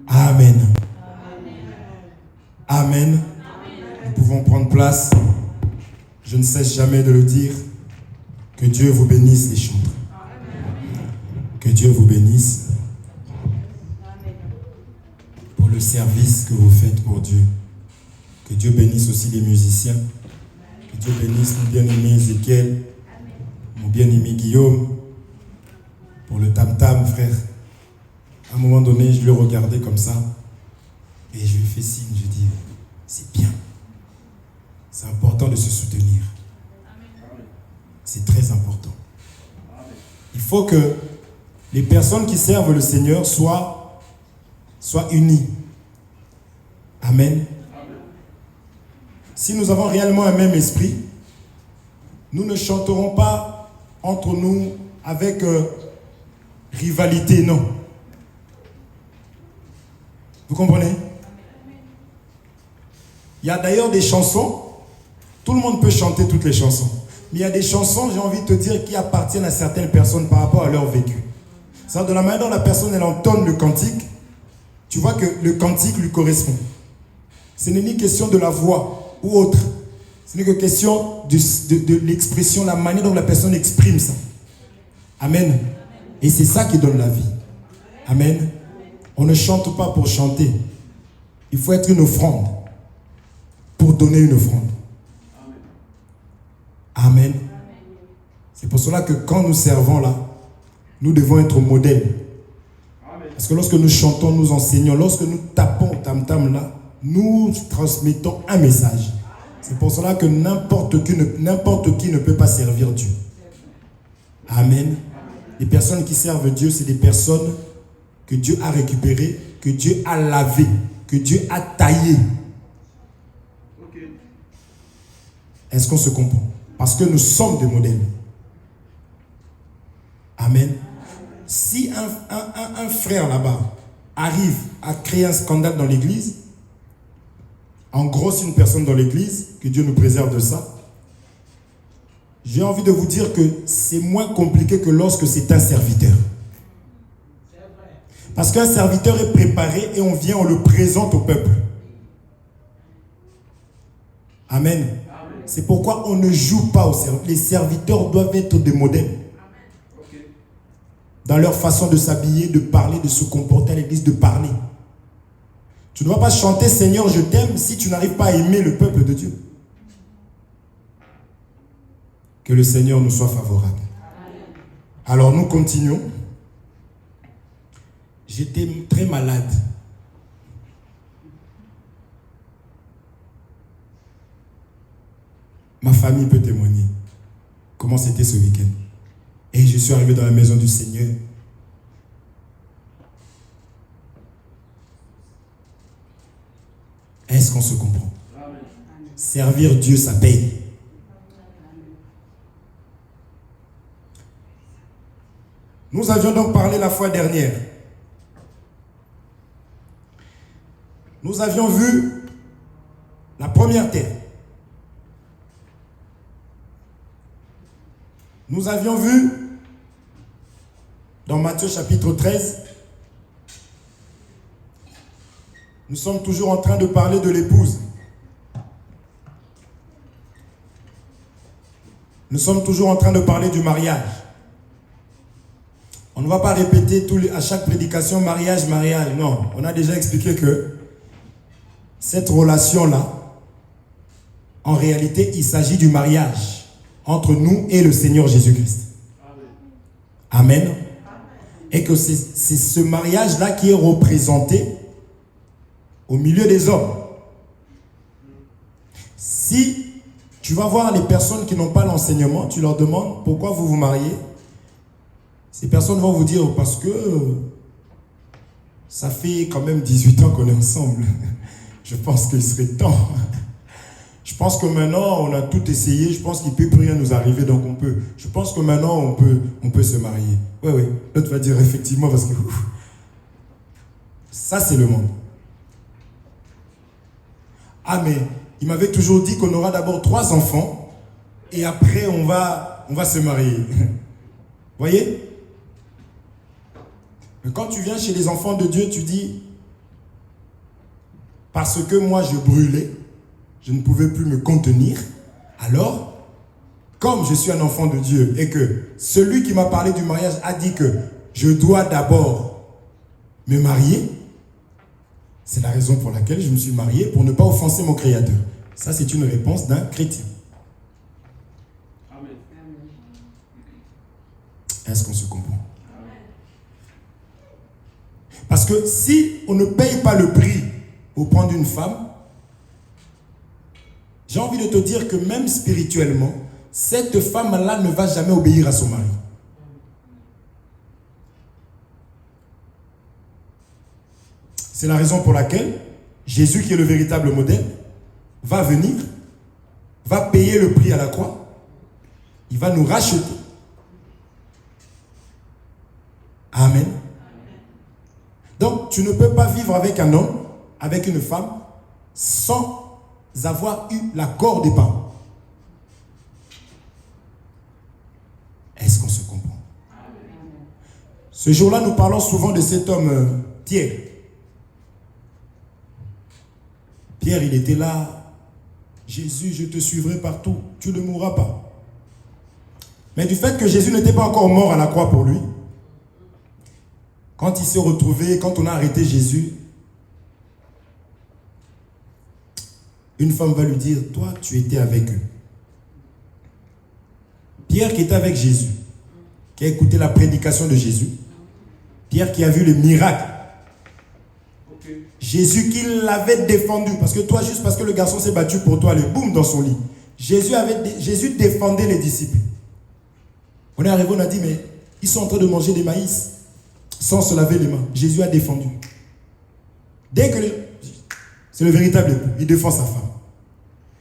Amen. Amen. Nous pouvons prendre place. Je ne cesse jamais de le dire. Que Dieu vous bénisse, les chantres. Que Dieu vous bénisse pour le service que vous faites pour Dieu. Que Dieu bénisse aussi les musiciens. Que Dieu bénisse mon bien-aimé Ézéchiel, mon bien-aimé Guillaume, pour le tam-tam, frère. À un moment donné, je le regardais comme ça et je lui fais signe, je dis, c'est bien. C'est important de se soutenir. C'est très important. Il faut que les personnes qui servent le Seigneur soient unies. Amen. Si nous avons réellement un même esprit, nous ne chanterons pas entre nous avec rivalité, non. Vous comprenez? Il y a d'ailleurs des chansons, tout le monde peut chanter toutes les chansons, mais il y a des chansons, j'ai envie de te dire, qui appartiennent à certaines personnes par rapport à leur vécu. C'est-à-dire, de la manière dont la personne elle entonne le cantique, tu vois que le cantique lui correspond. Ce n'est ni question de la voix ou autre. Ce n'est que question de l'expression, la manière dont la personne exprime ça. Amen. Et c'est ça qui donne la vie. Amen. On ne chante pas pour chanter. Il faut être une offrande pour donner une offrande. Amen. C'est pour cela que quand nous servons là, nous devons être modèles. Parce que lorsque nous chantons, nous enseignons, lorsque nous tapons au tam-tam là, nous transmettons un message. C'est pour cela que n'importe qui ne peut pas servir Dieu. Amen. Les personnes qui servent Dieu, c'est des personnes que Dieu a récupérées, que Dieu a lavées, que Dieu a taillées. Est-ce qu'on se comprend? Parce que nous sommes des modèles. Amen. Si un frère là-bas arrive à créer un scandale dans l'église, engrosse une personne dans l'église, que Dieu nous préserve de ça, j'ai envie de vous dire que c'est moins compliqué que lorsque c'est un serviteur. Parce qu'un serviteur est préparé et on le présente au peuple. Amen. C'est pourquoi on ne joue pas au service. Les serviteurs doivent être des modèles. Dans leur façon de s'habiller, de parler, de se comporter à l'église, de parler. Tu ne dois pas chanter « Seigneur, je t'aime » si tu n'arrives pas à aimer le peuple de Dieu. Que le Seigneur nous soit favorable. Alors nous continuons. J'étais très malade. Ma famille peut témoigner comment c'était ce week-end. Et je suis arrivé dans la maison du Seigneur. Est-ce qu'on se comprend? Amen. Servir Dieu, ça paye. Nous avions donc parlé la fois dernière. Nous avions vu la première terre. Nous avions vu dans Matthieu chapitre 13, nous sommes toujours en train de parler de l'épouse. Nous sommes toujours en train de parler du mariage. On ne va pas répéter à chaque prédication mariage, mariage. Non, on a déjà expliqué que cette relation-là, en réalité, il s'agit du mariage entre nous et le Seigneur Jésus-Christ. Amen. Amen. Et que c'est ce mariage-là qui est représenté au milieu des hommes. Si tu vas voir les personnes qui n'ont pas l'enseignement, tu leur demandes pourquoi vous vous mariez. Ces personnes vont vous dire parce que ça fait quand même 18 ans qu'on est ensemble. Je pense qu'il serait temps. Je pense que maintenant, on a tout essayé. Je pense qu'il ne peut plus rien nous arriver, donc on peut. Je pense que maintenant, on peut se marier. Oui, oui. L'autre va dire effectivement, parce que ça, c'est le monde. Ah, mais il m'avait toujours dit qu'on aura d'abord 3 enfants et après, on va se marier. Voyez? Mais quand tu viens chez les enfants de Dieu, tu dis, parce que moi je brûlais, je ne pouvais plus me contenir. Alors, comme je suis un enfant de Dieu et que celui qui m'a parlé du mariage a dit que je dois d'abord me marier, c'est la raison pour laquelle je me suis marié, pour ne pas offenser mon Créateur. Ça, c'est une réponse d'un chrétien. Amen. Est-ce qu'on se comprend? Parce que si on ne paye pas le prix pour prendre une femme, j'ai envie de te dire que même spirituellement, cette femme-là ne va jamais obéir à son mari. C'est la raison pour laquelle Jésus, qui est le véritable modèle, va venir, va payer le prix à la croix, il va nous racheter. Amen. Donc, tu ne peux pas vivre avec un homme, avec une femme, sans avoir eu l'accord des parents. Est-ce qu'on se comprend? Ce jour-là, nous parlons souvent de cet homme, Pierre. Pierre, il était là. Jésus, je te suivrai partout. Tu ne mourras pas. Mais du fait que Jésus n'était pas encore mort à la croix pour lui, quand il s'est retrouvé, quand on a arrêté Jésus, une femme va lui dire, toi, tu étais avec eux. Pierre qui était avec Jésus, qui a écouté la prédication de Jésus, Pierre qui a vu le miracle, Jésus qui l'avait défendu, parce que toi, juste parce que le garçon s'est battu pour toi, le boum dans son lit. Jésus défendait les disciples. On est arrivé, on a dit, mais ils sont en train de manger des maïs sans se laver les mains. Jésus a défendu. Dès que c'est le véritable époux, il défend sa femme.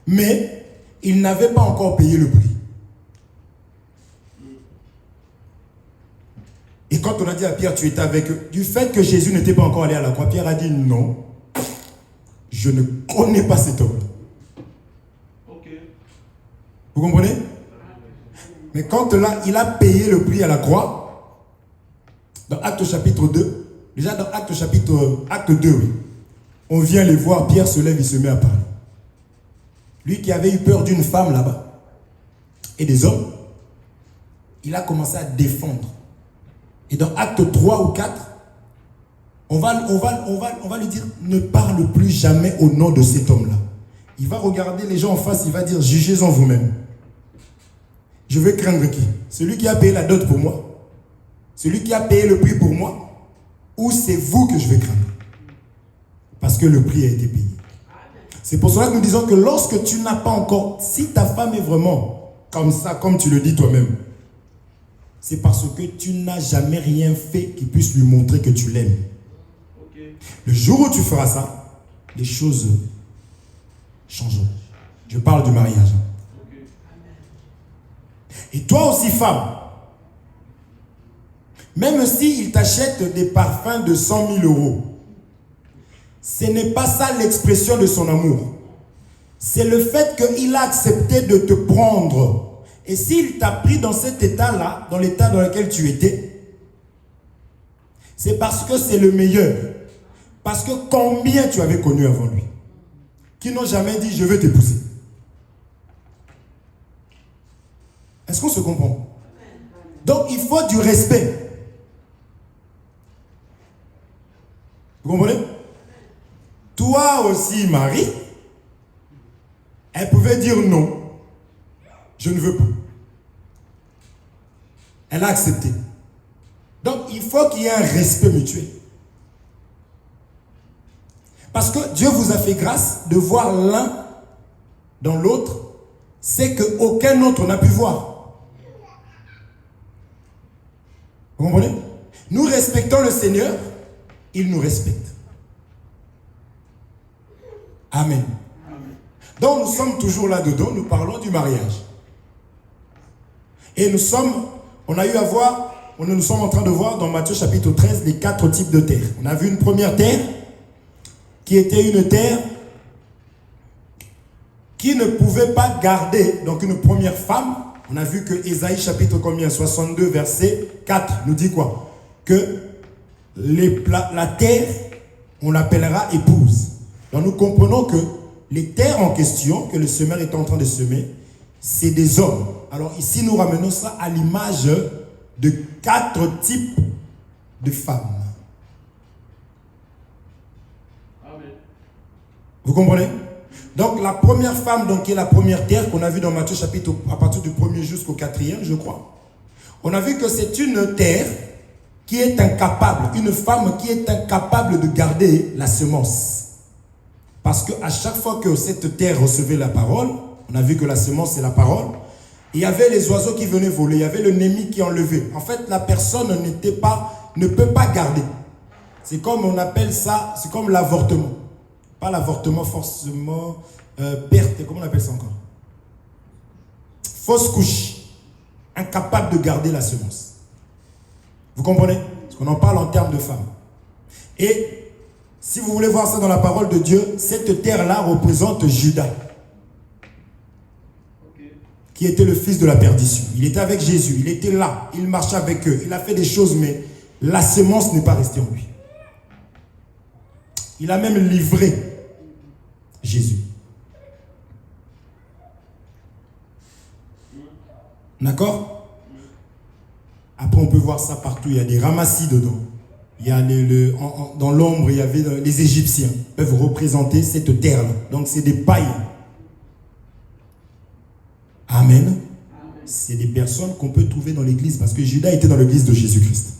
Mais il n'avait pas encore payé le prix. Et quand on a dit à Pierre, tu étais avec eux, du fait que Jésus n'était pas encore allé à la croix, Pierre a dit non, je ne connais pas cet homme. Okay. Vous comprenez? Mais quand là, il a payé le prix à la croix, dans Acte chapitre 2, déjà dans Acte 2, oui, on vient les voir, Pierre se lève, il se met à parler. Lui qui avait eu peur d'une femme là-bas, et des hommes, il a commencé à défendre. Et dans Acte 3 ou 4, on va lui dire, ne parle plus jamais au nom de cet homme-là. Il va regarder les gens en face, il va dire, jugez-en vous-même. Je vais craindre qui? Celui qui a payé la dot pour moi? Celui qui a payé le prix pour moi? Ou c'est vous que je vais craindre? Parce que le prix a été payé. C'est pour cela que nous disons que lorsque tu n'as pas encore, si ta femme est vraiment comme ça, comme tu le dis toi-même, c'est parce que tu n'as jamais rien fait qui puisse lui montrer que tu l'aimes. Okay. Le jour où tu feras ça, les choses changeront. Je parle du mariage. Okay. Et toi aussi, femme, même s'il t'achète des parfums de 100 000 euros, ce n'est pas ça l'expression de son amour. C'est le fait qu'il a accepté de te prendre. Et s'il t'a pris dans cet état-là, dans l'état dans lequel tu étais, c'est parce que c'est le meilleur. Parce que combien tu avais connu avant lui, qui n'ont jamais dit « je veux t'épouser ». Est-ce qu'on se comprend? Donc il faut du respect. Vous comprenez? Toi aussi, Marie, elle pouvait dire non. Je ne veux pas. Elle a accepté. Donc, il faut qu'il y ait un respect mutuel. Parce que Dieu vous a fait grâce de voir l'un dans l'autre, c'est qu'aucun autre n'a pu voir. Vous comprenez? Nous respectons le Seigneur, il nous respecte. Amen. Donc, nous sommes toujours là-dedans, nous parlons du mariage. Et nous sommes en train de voir dans Matthieu chapitre 13 les 4 types de terre. On a vu une première terre qui était une terre qui ne pouvait pas garder, donc une première femme. On a vu que Ésaïe chapitre combien? 62 verset 4 nous dit quoi? Que la terre, on l'appellera épouse. Donc nous comprenons que les terres en question que le semeur est en train de semer, c'est des hommes. Alors ici, nous ramenons ça à l'image de 4 types de femmes. Amen. Vous comprenez? Donc la première femme, donc, qui est la première terre qu'on a vue dans Matthieu chapitre, à partir du 1er jusqu'au 4e, je crois. On a vu que c'est une terre qui est incapable, une femme qui est incapable de garder la semence. Parce qu'à chaque fois que cette terre recevait la parole, on a vu que la semence c'est la parole, il y avait les oiseaux qui venaient voler, il y avait l'ennemi qui enlevait. En fait, la personne ne peut pas garder. C'est comme on appelle ça, c'est comme l'avortement. Pas l'avortement forcément, perte, comment on appelle ça encore? Fausse couche. Incapable de garder la semence. Vous comprenez? Parce qu'on en parle en termes de femmes. Et si vous voulez voir ça dans la parole de Dieu, cette terre-là représente Judas, qui était le fils de la perdition. Il était avec Jésus, il était là, il marchait avec eux, il a fait des choses, mais la semence n'est pas restée en lui. Il a même livré Jésus. D'accord? Après, on peut voir ça partout. Il y a des ramassis dedans. Il y a dans l'ombre, il y avait les Égyptiens peuvent représenter cette terre-là. Donc, c'est des païens. Amen. C'est des personnes qu'on peut trouver dans l'église parce que Judas était dans l'église de Jésus-Christ.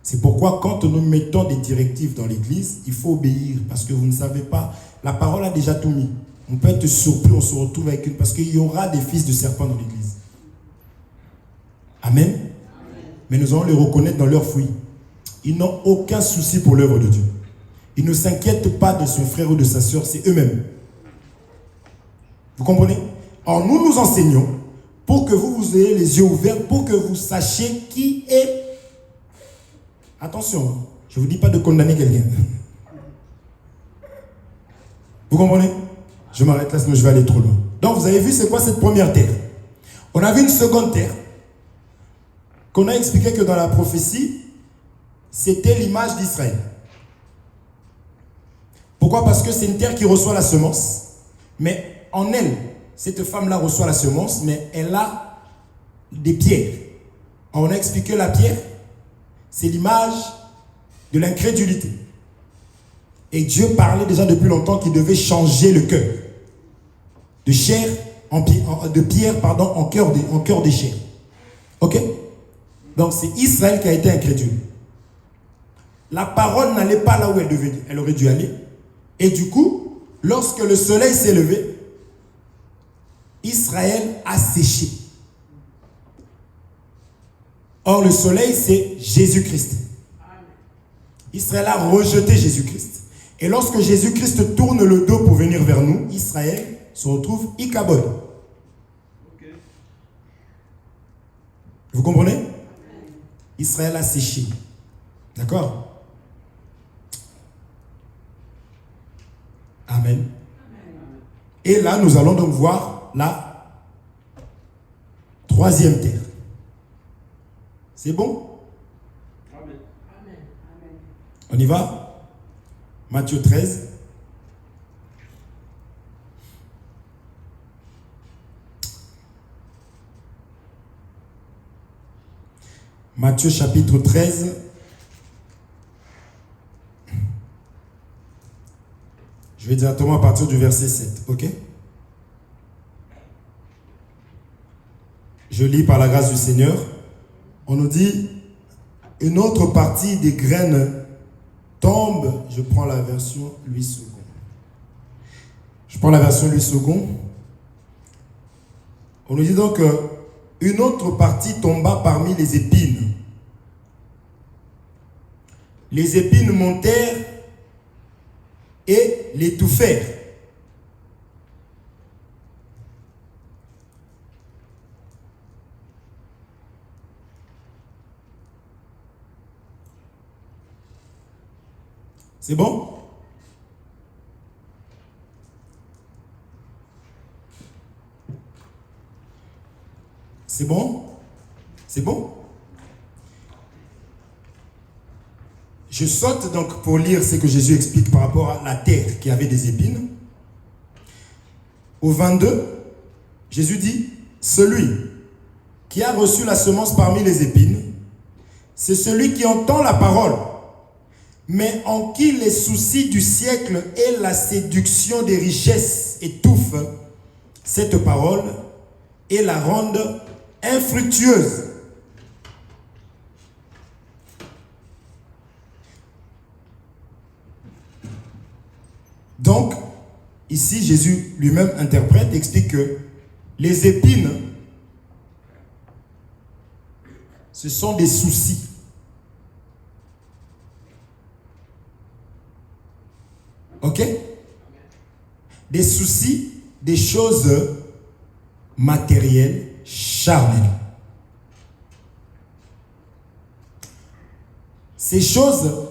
C'est pourquoi quand nous mettons des directives dans l'église, il faut obéir parce que vous ne savez pas. La parole a déjà tout mis. On peut être surpris, on se retrouve avec une... Parce qu'il y aura des fils de serpents dans l'église. Amen. Mais nous allons les reconnaître dans leurs fruits. Ils n'ont aucun souci pour l'œuvre de Dieu. Ils ne s'inquiètent pas de son frère ou de sa soeur, c'est eux-mêmes. Vous comprenez? Or, nous nous enseignons pour que vous ayez les yeux ouverts, pour que vous sachiez qui est. Attention, je ne vous dis pas de condamner quelqu'un. Vous comprenez? Je m'arrête là, sinon je vais aller trop loin. Donc, vous avez vu, c'est quoi cette première terre? On a vu une seconde terre qu'on a expliqué que dans la prophétie, c'était l'image d'Israël. Pourquoi? Parce que c'est une terre qui reçoit la semence, mais en elle, cette femme-là reçoit la semence, mais elle a des pierres. On a expliqué la pierre, c'est l'image de l'incrédulité. Et Dieu parlait déjà depuis longtemps qu'il devait changer le cœur. De chair de pierre, en cœur de chair. Ok? Donc c'est Israël qui a été incrédule. La parole n'allait pas là où elle aurait dû aller. Et du coup, lorsque le soleil s'est levé, Israël a séché. Or, le soleil, c'est Jésus-Christ. Israël a rejeté Jésus-Christ. Et lorsque Jésus-Christ tourne le dos pour venir vers nous, Israël se retrouve Ikabod. Ok. Vous comprenez? Israël a séché. D'accord? Amen. Et là, nous allons donc voir la troisième terre. C'est bon? Amen. On y va? Matthieu 13. Matthieu chapitre 13. Je vais directement à partir du verset 7, ok? Je lis par la grâce du Seigneur. On nous dit, une autre partie des graines tombe. Je prends la version Louis II. Je prends la version Louis II. On nous dit donc, une autre partie tomba parmi les épines. Les épines montèrent et l'étouffèrent. C'est bon? C'est bon? C'est bon? Je saute donc pour lire ce que Jésus explique par rapport à la terre qui avait des épines. Au 22, Jésus dit, celui qui a reçu la semence parmi les épines, c'est celui qui entend la parole, mais en qui les soucis du siècle et la séduction des richesses étouffent cette parole et la rendent infructueuse. Donc, ici, Jésus lui-même interprète, explique que les épines, ce sont des soucis. Ok? Des soucis, des choses matérielles, charnelles. Ces choses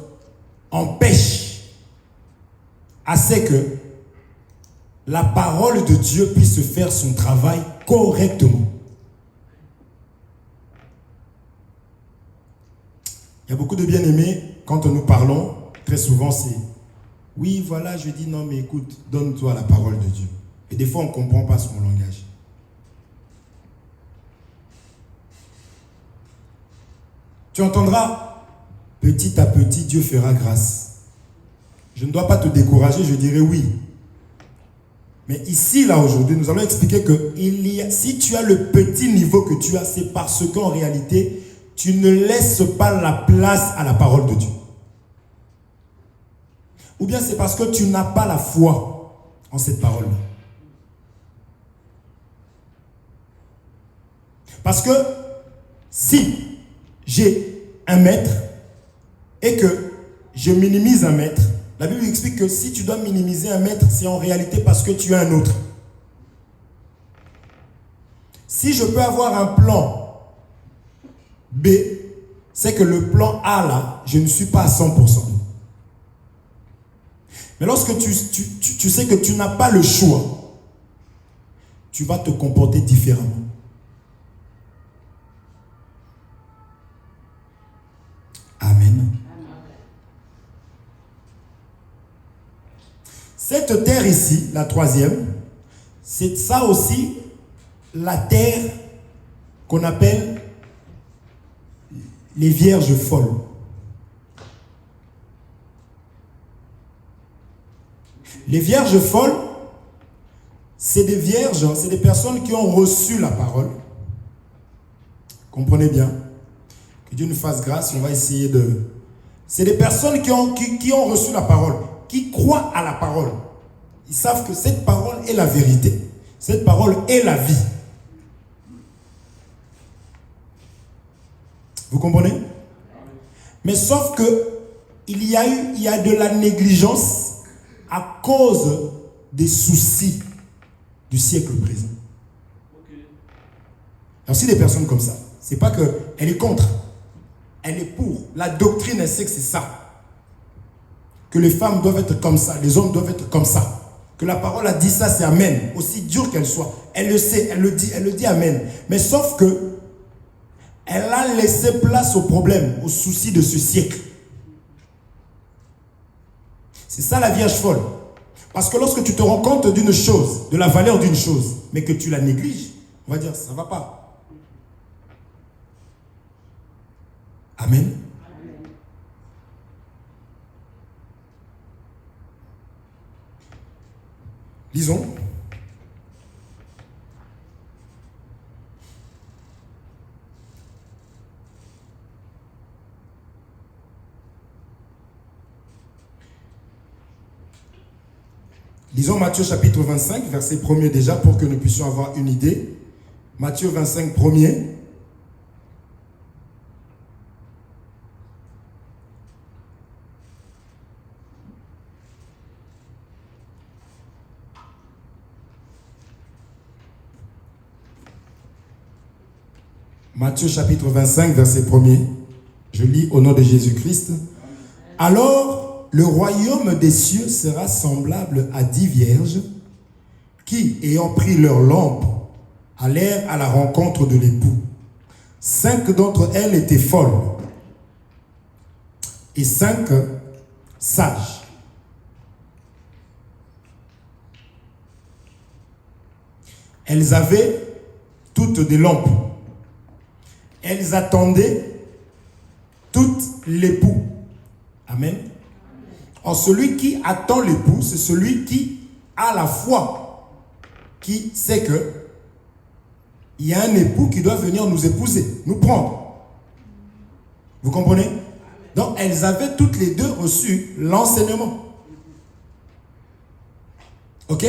empêchent assez que la parole de Dieu puisse faire son travail correctement. Il y a beaucoup de bien-aimés, quand nous parlons, très souvent c'est « Oui, voilà, je dis non, mais écoute, donne-toi la parole de Dieu. » Et des fois, on ne comprend pas son langage. Tu entendras, petit à petit, Dieu fera grâce. Je ne dois pas te décourager, je dirais oui. Mais ici, là, aujourd'hui, nous allons expliquer que si tu as le petit niveau que tu as, c'est parce qu'en réalité, tu ne laisses pas la place à la parole de Dieu. Ou bien c'est parce que tu n'as pas la foi en cette parole-là. Parce que si j'ai 1 mètre et que je minimise 1 mètre, la Bible explique que si tu dois minimiser 1 mètre, c'est en réalité parce que tu as un autre. Si je peux avoir un plan B, c'est que le plan A là, je ne suis pas à 100%. Mais lorsque tu sais que tu n'as pas le choix, tu vas te comporter différemment. Amen. Cette terre ici, la 3e, c'est ça aussi la terre qu'on appelle les vierges folles. Les vierges folles, c'est des vierges, c'est des personnes qui ont reçu la parole. Comprenez bien. Que Dieu nous fasse grâce, on va essayer de... C'est des personnes qui ont reçu la parole, qui croient à la parole. Ils savent que cette parole est la vérité. Cette parole est la vie. Vous comprenez? Mais sauf que il y a de la négligence à cause des soucis du siècle présent. Il y a aussi des personnes comme ça. C'est pas qu'elle est contre. Elle est pour. La doctrine, elle sait que c'est ça. Que les femmes doivent être comme ça. Les hommes doivent être comme ça. Que la parole a dit ça, c'est amen. Aussi dure qu'elle soit. Elle le sait, elle le dit amen. Mais sauf que elle a laissé place au problème, aux soucis de ce siècle. C'est ça la vierge folle. Parce que lorsque tu te rends compte d'une chose, de la valeur d'une chose, mais que tu la négliges, on va dire, ça ne va pas. Amen. Lisons. Lisons Matthieu chapitre 25, verset 1er déjà, pour que nous puissions avoir une idée. Matthieu 25, 1er. Matthieu chapitre 25, verset 1er. Je lis au nom de Jésus-Christ. Alors, le royaume des cieux sera semblable à 10 vierges qui, ayant pris leurs lampes, allèrent à la rencontre de l'époux. 5 d'entre elles étaient folles. et 5 sages. Elles avaient toutes des lampes. Elles attendaient toutes l'époux. Amen. Or, celui qui attend l'époux, c'est celui qui a la foi, qui sait que il y a un époux qui doit venir nous épouser, nous prendre. Vous comprenez? Donc, elles avaient toutes les deux reçu l'enseignement. Ok?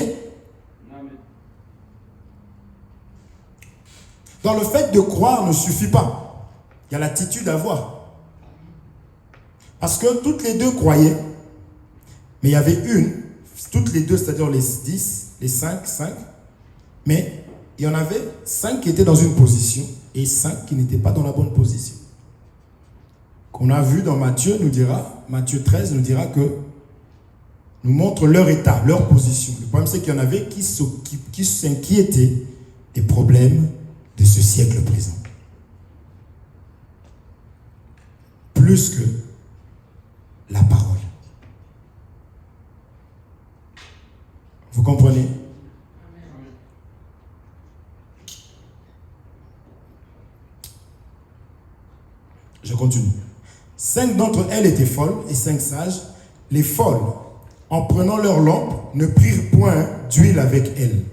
Dans le fait de croire ne suffit pas. Il y a l'attitude à avoir. Parce que toutes les deux croyaient, mais il y avait une, toutes les deux, c'est-à-dire les 10, les 5, mais il y en avait 5 qui étaient dans une position et 5 qui n'étaient pas dans la bonne position. Qu'on a vu dans Matthieu 13 nous dira que nous montre leur état, leur position. Le problème, c'est qu'il y en avait qui s'inquiétaient des problèmes de ce siècle présent. Plus que la parole. Vous comprenez? Je continue. 5 d'entre elles étaient folles et 5 sages. Les folles, en prenant leur lampe, ne prirent point d'huile avec elles.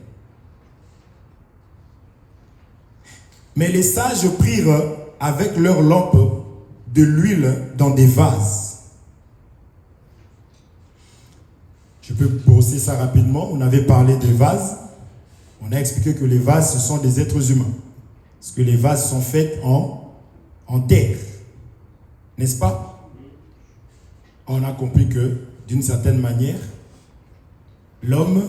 Mais les sages prirent avec leur lampe de l'huile dans des vases. Je peux brosser ça rapidement. On avait parlé des vases. On a expliqué que les vases, ce sont des êtres humains. Parce que les vases sont faits en terre. N'est-ce pas? On a compris que, d'une certaine manière, l'homme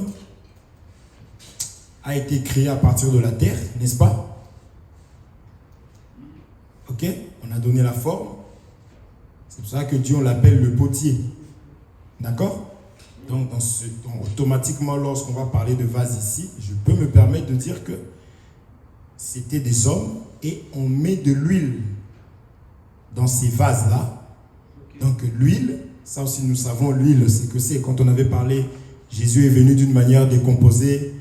a été créé à partir de la terre, n'est-ce pas? Ok? On a donné la forme. C'est pour ça que Dieu, on l'appelle le potier. D'accord? Donc, automatiquement, lorsqu'on va parler de vase ici, je peux me permettre de dire que c'était des hommes et on met de l'huile dans ces vases-là. Donc, l'huile, ça aussi nous savons, l'huile, c'est quand on avait parlé, Jésus est venu d'une manière décomposée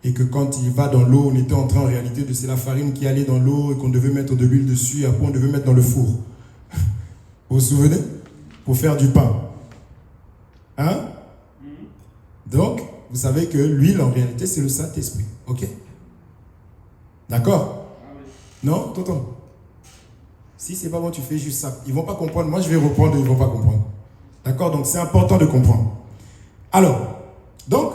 et que quand il va dans l'eau, on était en train en réalité de, c'est la farine qui allait dans l'eau et qu'on devait mettre de l'huile dessus et après on devait mettre dans le four. Vous vous souvenez? Pour faire du pain. Hein? Donc, vous savez que l'huile, en réalité, c'est le Saint-Esprit. Ok? D'accord? Non, tonton? Si c'est pas bon, tu fais juste ça. Ils vont pas comprendre. Moi, je vais reprendre, ils vont pas comprendre. D'accord? Donc, c'est important de comprendre. Alors, donc,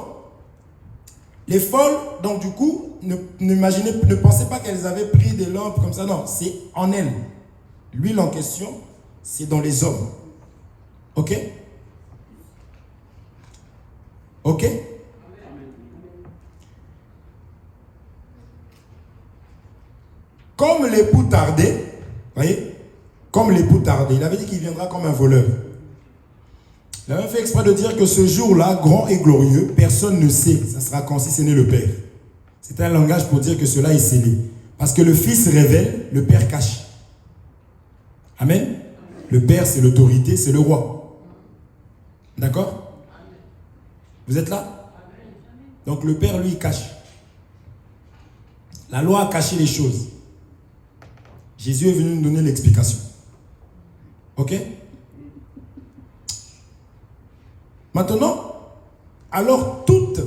les folles, donc du coup, ne pensez pas qu'elles avaient pris des lampes comme ça. Non, c'est en elles. L'huile en question, c'est dans les hommes. Ok? Ok? Comme l'époux tardait, voyez, comme l'époux tardait, il avait dit qu'il viendra comme un voleur. Il avait fait exprès de dire que ce jour-là, grand et glorieux, personne ne sait, ça sera quand si ce n'est le Père. C'est un langage pour dire que cela est scellé. Parce que le Fils révèle, le Père cache. Amen? Le Père, c'est l'autorité, c'est le roi. D'accord? Vous êtes là? Donc le Père, lui, il cache. La loi a caché les choses. Jésus est venu nous donner l'explication. Ok? Maintenant, alors toutes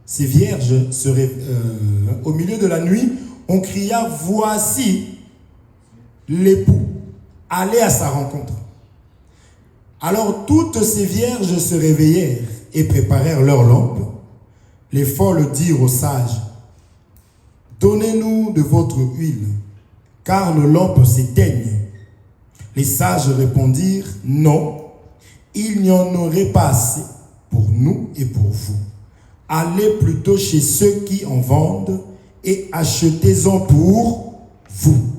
ces vierges seraient au milieu de la nuit, on cria, voici l'époux, allez à sa rencontre. Alors toutes ces vierges se réveillèrent et préparèrent leurs lampes. Les folles dirent aux sages, donnez-nous de votre huile, car nos lampes s'éteignent. Les sages répondirent, non, il n'y en aurait pas assez pour nous et pour vous. Allez plutôt chez ceux qui en vendent et achetez-en pour vous.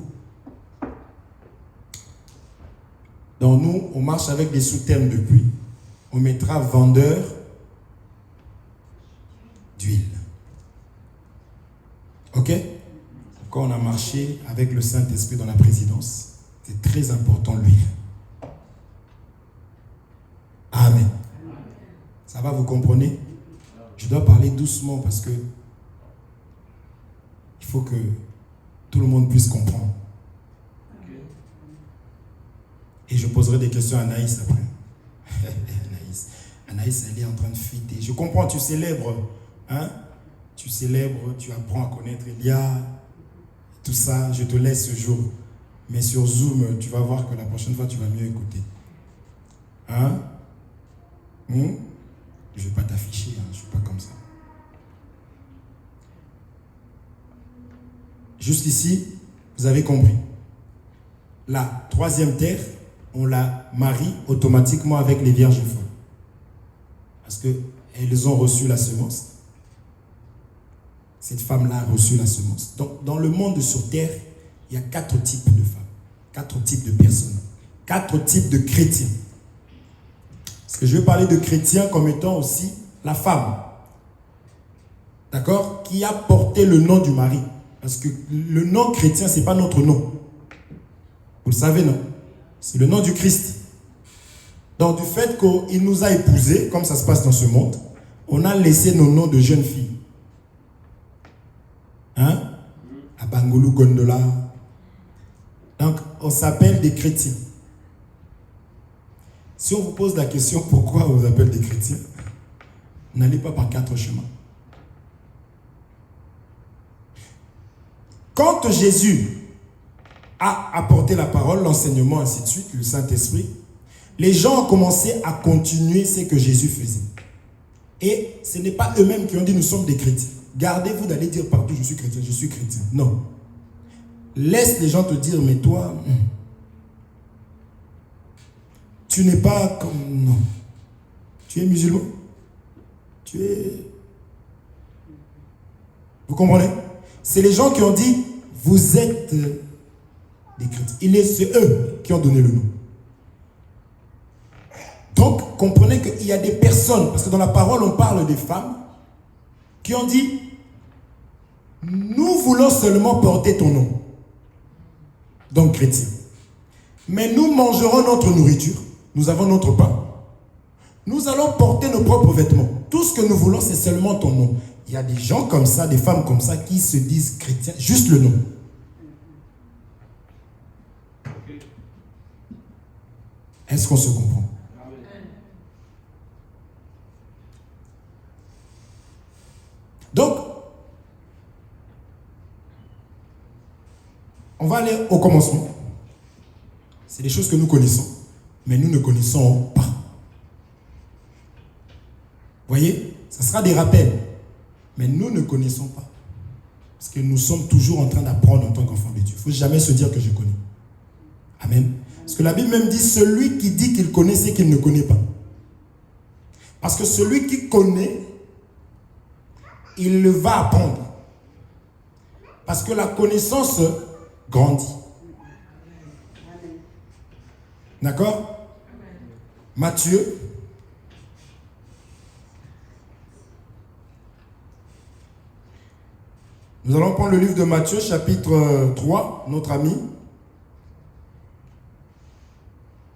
Donc nous, on marche avec des sous-thèmes depuis. On mettra vendeur d'huile. Ok? Quand on a marché avec le Saint-Esprit dans la présidence, c'est très important l'huile. Ça va, vous comprenez? Je dois parler doucement parce que il faut que tout le monde puisse comprendre. Et je poserai des questions à Anaïs après. Anaïs, elle est en train de fuiter. Je comprends, tu célèbres. Hein? Tu célèbres, tu apprends à connaître Elia. Tout ça, je te laisse ce jour. Mais sur Zoom, tu vas voir que la prochaine fois, tu vas mieux écouter. Hein? Je ne vais pas t'afficher, hein? Je ne suis pas comme ça. Jusqu'ici, vous avez compris. La troisième terre, on la marie automatiquement avec les vierges folles. Parce qu'elles ont reçu la semence. Cette femme-là a reçu la semence. Donc, dans le monde sur terre, il y a 4 types de femmes, 4 types de personnes, 4 types de chrétiens. Parce que je vais parler de chrétiens comme étant aussi la femme. D'accord? Qui a porté le nom du mari. Parce que le nom chrétien, ce n'est pas notre nom. Vous le savez, non? C'est le nom du Christ. Donc, du fait qu'il nous a épousés, comme ça se passe dans ce monde, on a laissé nos noms de jeunes filles. Hein? À Bangoulou Gondola. Donc, on s'appelle des chrétiens. Si on vous pose la question pourquoi on vous appelle des chrétiens, n'allez pas par 4 chemins. Quand Jésus a apporté la parole, l'enseignement, ainsi de suite, le Saint-Esprit, les gens ont commencé à continuer ce que Jésus faisait. Et ce n'est pas eux-mêmes qui ont dit nous sommes des chrétiens. Gardez-vous d'aller dire partout je suis chrétien, je suis chrétien. Non. Laisse les gens te dire mais toi, tu n'es pas comme... Non. Tu es musulman. Tu es... Vous comprenez? C'est les gens qui ont dit vous êtes des chrétiens. C'est eux qui ont donné le nom. Donc, comprenez qu'il y a des personnes, parce que dans la parole, on parle des femmes, qui ont dit, nous voulons seulement porter ton nom. Donc, chrétien. Mais nous mangerons notre nourriture, nous avons notre pain, nous allons porter nos propres vêtements. Tout ce que nous voulons, c'est seulement ton nom. Il y a des gens comme ça, des femmes comme ça, qui se disent chrétiens, juste le nom. Est-ce qu'on se comprend? Donc, on va aller au commencement. C'est des choses que nous connaissons, mais nous ne connaissons pas. Voyez, ça sera des rappels, mais nous ne connaissons pas. Parce que nous sommes toujours en train d'apprendre en tant qu'enfants de Dieu. Il ne faut jamais se dire que je connais. Amen. Parce que la Bible même dit, celui qui dit qu'il connaît, c'est qu'il ne connaît pas. Parce que celui qui connaît, il le va apprendre. Parce que la connaissance grandit. D'accord? Matthieu. Nous allons prendre le livre de Matthieu, chapitre 3, notre ami.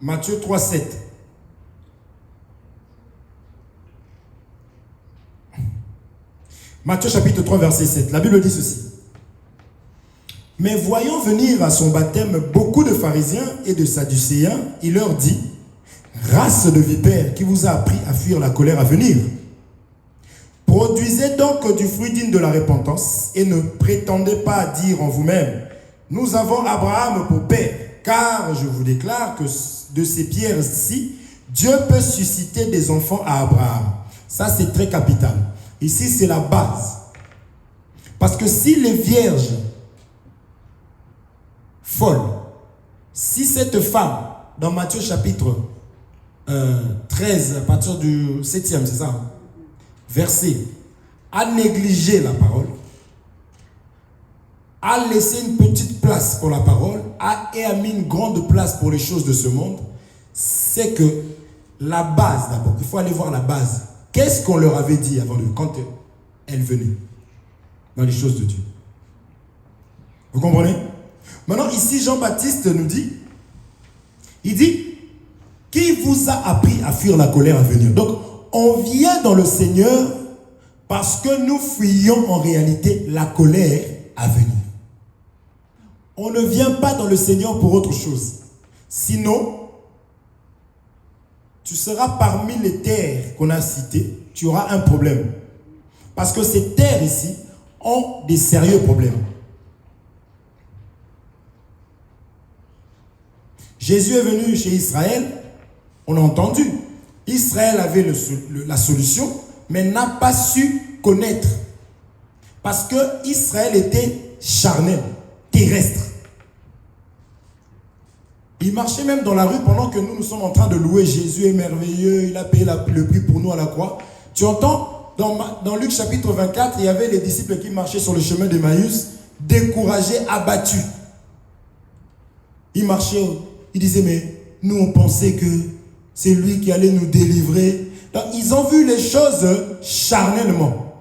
Matthieu 3, 7. Matthieu chapitre 3, verset 7. La Bible dit ceci. Mais voyant venir à son baptême beaucoup de pharisiens et de sadducéens, il leur dit, race de vipères, qui vous a appris à fuir la colère à venir? Produisez donc du fruit digne de la repentance et ne prétendez pas dire en vous-même, nous avons Abraham pour père, car je vous déclare que de ces pierres-ci, Dieu peut susciter des enfants à Abraham. Ça, c'est très capital. Ici, c'est la base. Parce que si les vierges folles, si cette femme, dans Matthieu chapitre 13, à partir du 7e, c'est ça, verset, a négligé la parole, a laissé une petite place pour la parole, et a mis une grande place pour les choses de ce monde, c'est que la base d'abord, il faut aller voir la base. Qu'est-ce qu'on leur avait dit avant quand elle venait dans les choses de Dieu? Vous comprenez? Maintenant, ici, Jean-Baptiste nous dit, il dit, qui vous a appris à fuir la colère à venir? Donc, on vient dans le Seigneur parce que nous fuyons en réalité la colère à venir. On ne vient pas dans le Seigneur pour autre chose. Sinon, tu seras parmi les terres qu'on a citées, tu auras un problème. Parce que ces terres ici ont des sérieux problèmes. Jésus est venu chez Israël, on a entendu. Israël avait la solution, mais n'a pas su connaître. Parce que Israël était charnel, terrestre. Il marchait même dans la rue pendant que nous sommes en train de louer Jésus est merveilleux, il a payé le prix pour nous à la croix. Tu entends, dans Luc chapitre 24, il y avait les disciples qui marchaient sur le chemin d'Emmaüs, découragés, abattus. Ils marchaient, ils disaient, mais nous on pensait que c'est lui qui allait nous délivrer. Donc, ils ont vu les choses charnellement.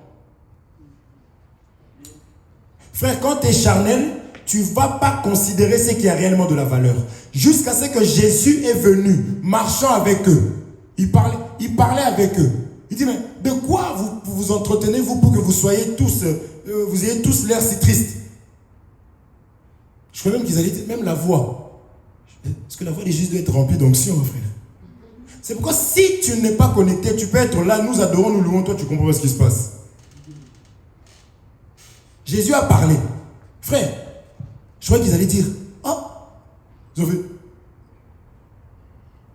Frère, quand tu es charnel, tu ne vas pas considérer ce qui a réellement de la valeur. Jusqu'à ce que Jésus est venu, marchant avec eux. Il parlait avec eux. Il dit, mais de quoi vous entretenez, vous, pour que vous soyez tous, vous ayez tous l'air si tristes? Je crois même qu'ils allaient dire, même la voix. Parce que la voix de Jésus doit être remplie d'onction, frère. C'est pourquoi si tu n'es pas connecté, tu peux être là, nous adorons, nous louons, toi tu comprends pas ce qui se passe. Jésus a parlé. Frère, je crois qu'ils allaient dire, oh, vous avez...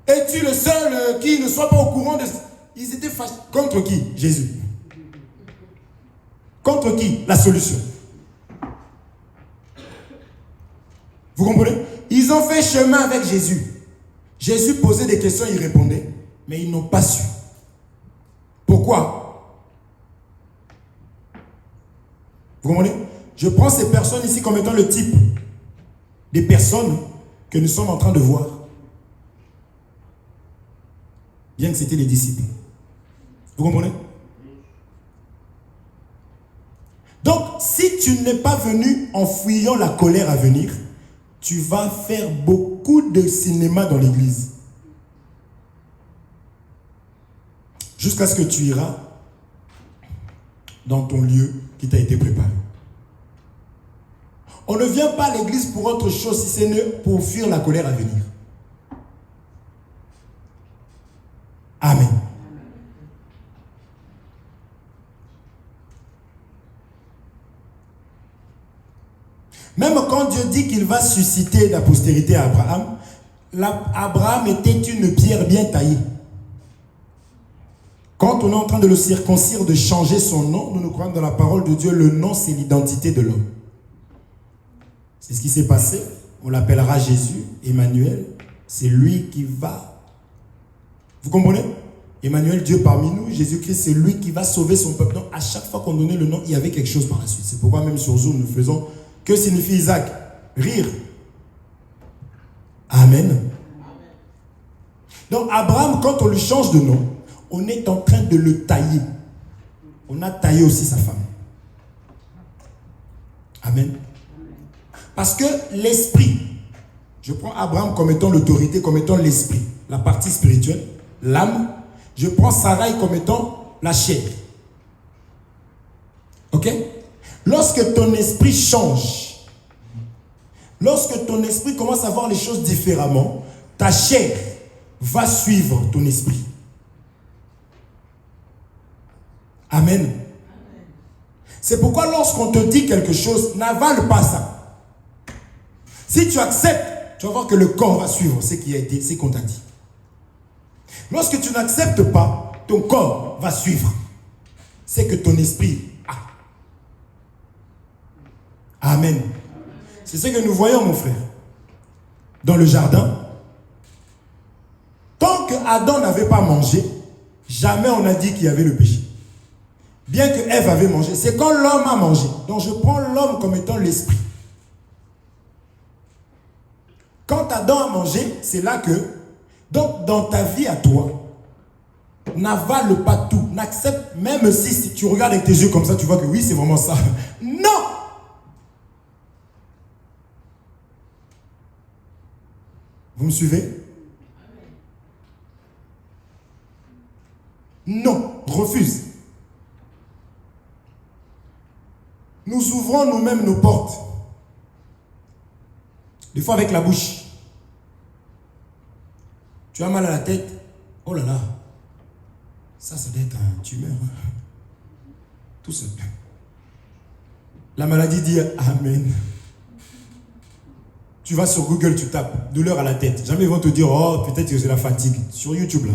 Es-tu le seul qui ne soit pas au courant de... Ils étaient fâchés. Contre qui? Jésus. Contre qui? La solution. Vous comprenez? Ils ont fait chemin avec Jésus. Jésus posait des questions, il répondait, mais ils n'ont pas su. Pourquoi? Vous comprenez? Je prends ces personnes ici comme étant le type des personnes que nous sommes en train de voir. Bien que c'était les disciples. Vous comprenez? Donc, si tu n'es pas venu en fuyant la colère à venir, tu vas faire beaucoup de cinéma dans l'église. Jusqu'à ce que tu iras dans ton lieu qui t'a été préparé. On ne vient pas à l'église pour autre chose si ce n'est pour fuir la colère à venir. Amen. Même quand Dieu dit qu'il va susciter la postérité à Abraham, Abraham était une pierre bien taillée. Quand on est en train de le circoncire, de changer son nom, nous croyons dans la parole de Dieu, le nom c'est l'identité de l'homme. C'est ce qui s'est passé. On l'appellera Jésus, Emmanuel. C'est lui qui va. Vous comprenez? Emmanuel, Dieu parmi nous. Jésus-Christ, c'est lui qui va sauver son peuple. Donc, à chaque fois qu'on donnait le nom, il y avait quelque chose par la suite. C'est pourquoi même sur Zoom, nous faisons. Que signifie Isaac? Rire. Amen. Donc, Abraham, quand on lui change de nom, on est en train de le tailler. On a taillé aussi sa femme. Amen. Parce que l'esprit, je prends Abraham comme étant l'autorité, comme étant l'esprit, la partie spirituelle, l'âme. Je prends Sarai comme étant la chair. Ok? Lorsque ton esprit change, lorsque ton esprit commence à voir les choses différemment, ta chair va suivre ton esprit. Amen. C'est pourquoi lorsqu'on te dit quelque chose, n'avale pas ça. Si tu acceptes, tu vas voir que le corps va suivre ce qu'on t'a dit. Lorsque tu n'acceptes pas, ton corps va suivre ce que ton esprit a. Amen. C'est ce que nous voyons, mon frère. Dans le jardin, tant que Adam n'avait pas mangé, jamais on a dit qu'il y avait le péché. Bien que Ève avait mangé, c'est quand l'homme a mangé. Donc je prends l'homme comme étant l'esprit. Quand Adam a mangé, c'est là que, donc dans ta vie à toi, n'avale pas tout, n'accepte, même si tu regardes avec tes yeux comme ça, tu vois que oui, c'est vraiment ça. Non! Vous me suivez? Non, refuse. Nous ouvrons nous-mêmes nos portes. Des fois avec la bouche. Tu as mal à la tête. Oh là là. Ça doit être un tumeur. Tout seul. La maladie dit Amen. Tu vas sur Google, tu tapes douleur à la tête. Jamais ils vont te dire, oh, peut-être que c'est la fatigue. Sur YouTube, là.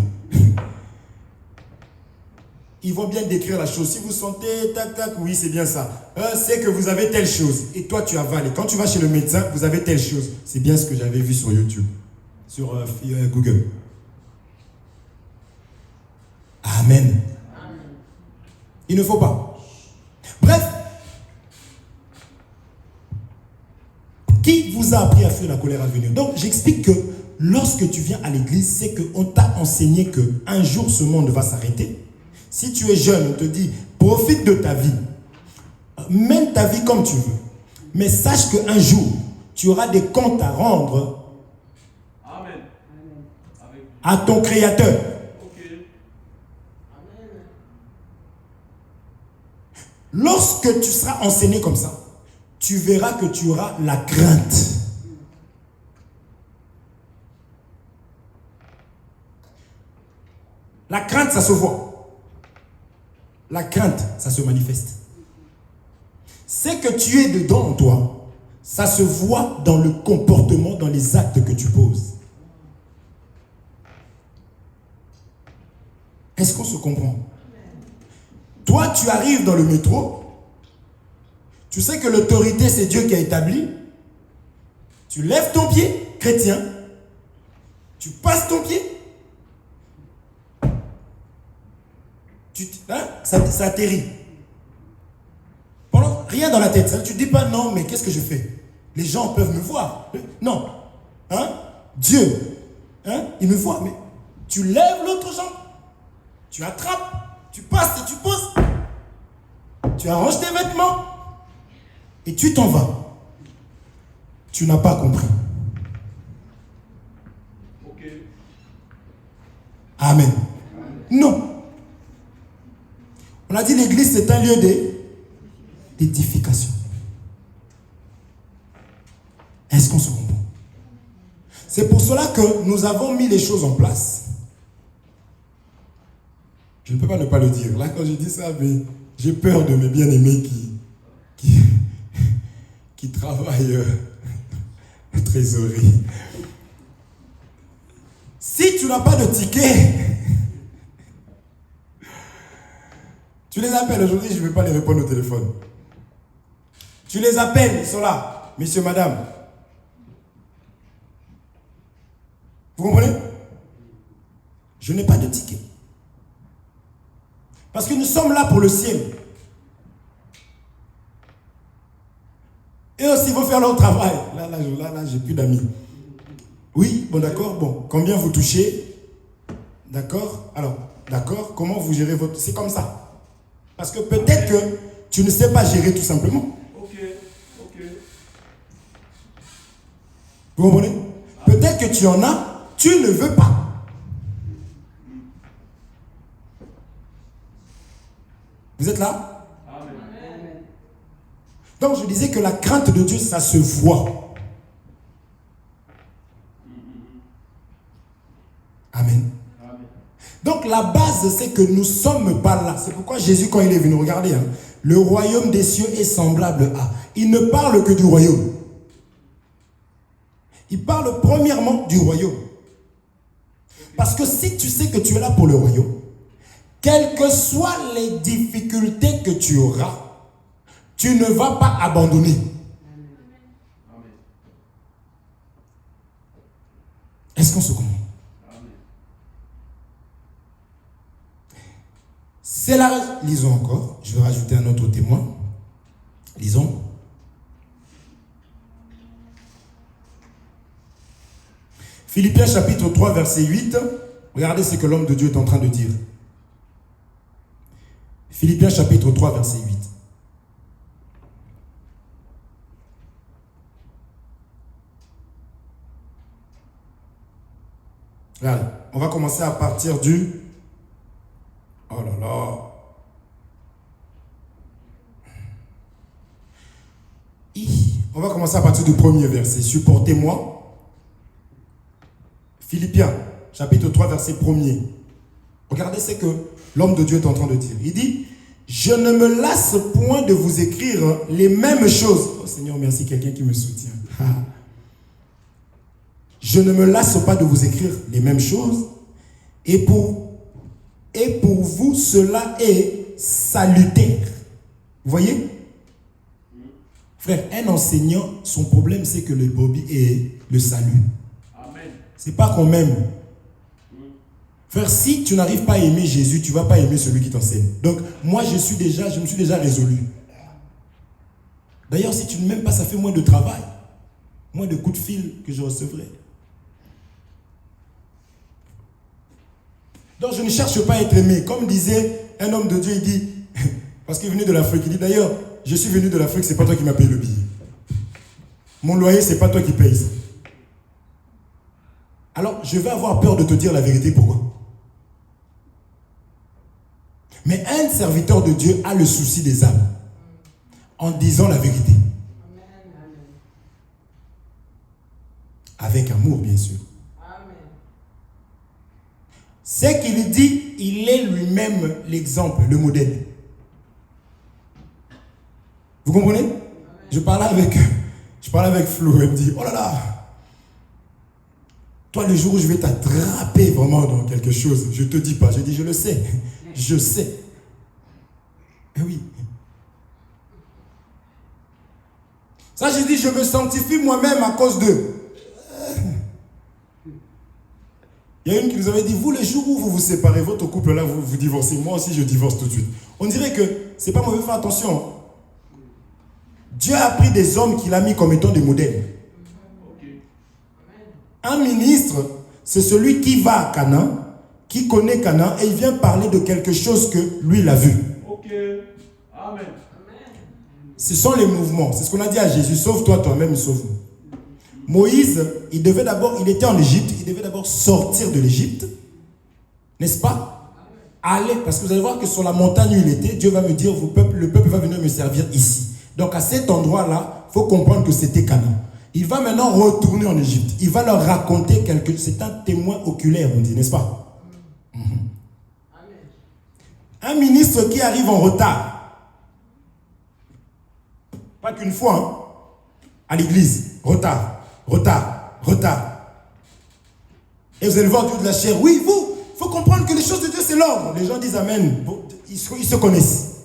Ils vont bien décrire la chose. Si vous sentez, tac, tac, oui, c'est bien ça. C'est que vous avez telle chose. Et toi, tu avales. Et quand tu vas chez le médecin, vous avez telle chose. C'est bien ce que j'avais vu sur YouTube. Sur Google. Amen. Il ne faut pas. Bref. Qui vous a appris à fuir la colère à venir? Donc, j'explique que lorsque tu viens à l'église, c'est qu'on t'a enseigné qu'un jour, ce monde va s'arrêter. Si tu es jeune, on te dit, profite de ta vie. Mène ta vie comme tu veux. Mais sache qu'un jour, tu auras des comptes à rendre Amen. À ton Créateur. Okay. Lorsque tu seras enseigné comme ça, tu verras que tu auras la crainte. La crainte, ça se voit. La crainte, ça se manifeste. C'est que tu es dedans en toi. Ça se voit dans le comportement, dans les actes que tu poses. Est-ce qu'on se comprend? Toi, tu arrives dans le métro. Tu sais que l'autorité, c'est Dieu qui a établi. Tu lèves ton pied, chrétien. Tu passes ton pied. Ça atterrit. Pendant, rien dans la tête. Ça, tu ne dis pas non, mais qu'est-ce que je fais? Les gens peuvent me voir. Non. Dieu, il me voit. Mais tu lèves l'autre jambe. Tu attrapes. Tu passes et tu poses. Tu arranges tes vêtements. Et tu t'en vas. Tu n'as pas compris. Okay. Amen. Non. On a dit l'église, c'est un lieu d'édification. Est-ce qu'on se comprend? C'est pour cela que nous avons mis les choses en place. Je ne peux pas ne pas le dire. Là, quand je dis ça, mais j'ai peur de mes bien-aimés qui travaillent en trésorerie. Si tu n'as pas de ticket, tu les appelles. Aujourd'hui, je ne vais pas les répondre au téléphone. Tu les appelles, ils sont là. Monsieur, madame. Vous comprenez? Je n'ai pas de ticket. Parce que nous sommes là pour le ciel. Et aussi, ils vont faire leur travail. Là, j'ai plus d'amis. Oui, bon, d'accord. Bon, combien vous touchez? D'accord. Alors, d'accord. Comment vous gérez votre... C'est comme ça. Parce que peut-être que tu ne sais pas gérer tout simplement. Ok. Vous comprenez? Peut-être que tu en as, tu ne veux pas. Vous êtes là? Amen. Donc je disais que la crainte de Dieu, ça se voit. Amen. Donc la base, c'est que nous ne sommes pas là. C'est pourquoi Jésus, quand il est venu, regardez, le royaume des cieux est semblable à... Il ne parle que du royaume. Il parle premièrement du royaume. Parce que si tu sais que tu es là pour le royaume, quelles que soient les difficultés que tu auras, tu ne vas pas abandonner. Amen. Est-ce qu'on se comprend? C'est la raison. Lisons encore. Je vais rajouter un autre témoin. Lisons. Philippiens chapitre 3, verset 8. Regardez ce que l'homme de Dieu est en train de dire. Philippiens chapitre 3, verset 8. Regardez, on va commencer à partir du là là. On va commencer à partir du premier verset. Supportez-moi. Philippiens, chapitre 3, verset 1er. Regardez ce que l'homme de Dieu est en train de dire. Il dit, je ne me lasse point de vous écrire les mêmes choses. Oh Seigneur, merci, quelqu'un qui me soutient. Je ne me lasse pas de vous écrire les mêmes choses. Et pour vous, cela est salutaire. Vous voyez? Frère, un enseignant, son problème, c'est que le brebis est le salut. Amen. C'est pas qu'on m'aime. Frère, si tu n'arrives pas à aimer Jésus, tu ne vas pas aimer celui qui t'enseigne. Donc, moi, je me suis déjà résolu. D'ailleurs, si tu ne m'aimes pas, ça fait moins de travail. Moins de coups de fil que je recevrai. Donc, je ne cherche pas à être aimé. Comme disait un homme de Dieu, il dit, parce qu'il venait de l'Afrique, il dit d'ailleurs, je suis venu de l'Afrique, c'est pas toi qui m'as payé le billet. Mon loyer, c'est pas toi qui payes ça. Alors, je vais avoir peur de te dire la vérité. Pourquoi? Mais un serviteur de Dieu a le souci des âmes en disant la vérité. Avec amour, bien sûr. C'est qu'il dit, il est lui-même l'exemple, le modèle. Vous comprenez? Je parlais avec Flo, elle me dit, oh là là, toi le jour où je vais t'attraper vraiment dans quelque chose, je te dis pas, je dis, je le sais, je sais. Eh oui. Ça, je dis, je me sanctifie moi-même à cause d'eux. Il y a une qui nous avait dit, vous, le jour où vous vous séparez, votre couple là, vous divorcez, moi aussi je divorce tout de suite. On dirait que c'est pas mauvais, faire attention. Dieu a pris des hommes qu'il a mis comme étant des modèles. Un ministre, c'est celui qui va à Canaan, qui connaît Canaan, et il vient parler de quelque chose que lui, il a vu. Amen. Ce sont les mouvements. C'est ce qu'on a dit à Jésus, sauve-toi toi-même, sauve-nous. Moïse, il était en Égypte, il devait d'abord sortir de l'Égypte, n'est-ce pas? Aller, parce que vous allez voir que sur la montagne où il était, Dieu va me dire, le peuple va venir me servir ici. Donc à cet endroit-là, il faut comprendre que c'était Canaan. Il va maintenant retourner en Égypte. Il va leur raconter quelque chose. C'est un témoin oculaire, on dit, n'est-ce pas? Un ministre qui arrive en retard. Pas qu'une fois, hein, à l'église. Retard. Et vous allez voir Dieu de la chair. Oui, vous, il faut comprendre que les choses de Dieu, c'est l'ordre. Les gens disent Amen. Ils se connaissent.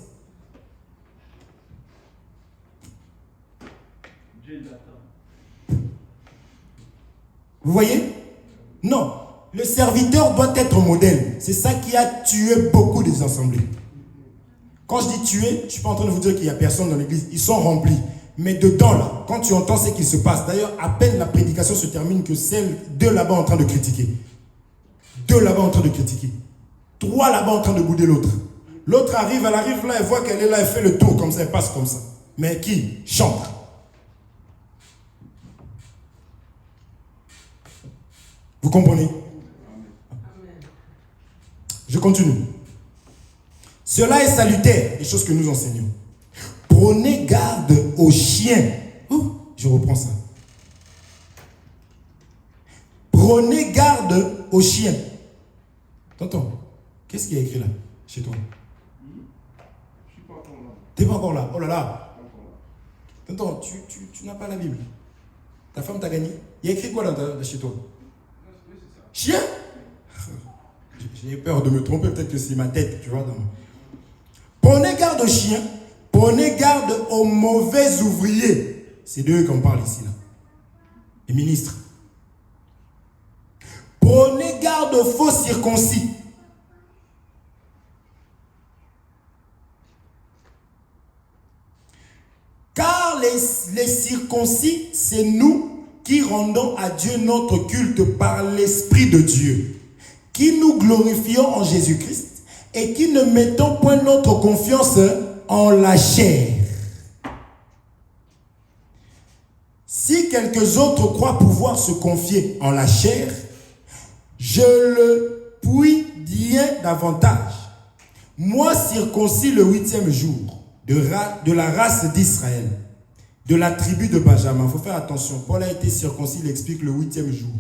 Vous voyez? Non. Le serviteur doit être modèle. C'est ça qui a tué beaucoup des assemblées. Quand je dis tuer, je ne suis pas en train de vous dire qu'il n'y a personne dans l'église. Ils sont remplis. Mais dedans, là, quand tu entends ce qui se passe, d'ailleurs, à peine la prédication se termine que deux là-bas en train de critiquer. Deux là-bas en train de critiquer. Trois là-bas en train de bouder l'autre. L'autre elle arrive là, elle voit qu'elle est là, elle fait le tour comme ça, elle passe comme ça. Mais qui chante? Vous comprenez? Je continue. Cela est salutaire, les choses que nous enseignons. Prenez garde aux chiens. Je reprends ça. Prenez garde aux chiens. Tonton, qu'est-ce qu'il y a écrit là, chez toi? Je suis pas encore là. T'es pas encore là? Oh là là. Tonton, tu n'as pas la Bible. Ta femme t'a gagné. Il y a écrit quoi là chez toi? Chien? J'ai peur de me tromper, peut-être que c'est ma tête, tu vois. Prenez garde aux chiens, prenez garde aux mauvais ouvriers. C'est d'eux qu'on parle ici, là. Les ministres. Prenez garde aux faux circoncis. Car les circoncis, c'est nous qui rendons à Dieu notre culte par l'Esprit de Dieu, qui nous glorifions en Jésus-Christ et qui ne mettons point notre confiance en la chair. Si quelques autres croient pouvoir se confier en la chair, je le puis bien davantage. Moi circoncis le 8e jour de la race d'Israël, de la tribu de Benjamin. Il faut faire attention. Paul a été circoncis, il explique le 8e jour.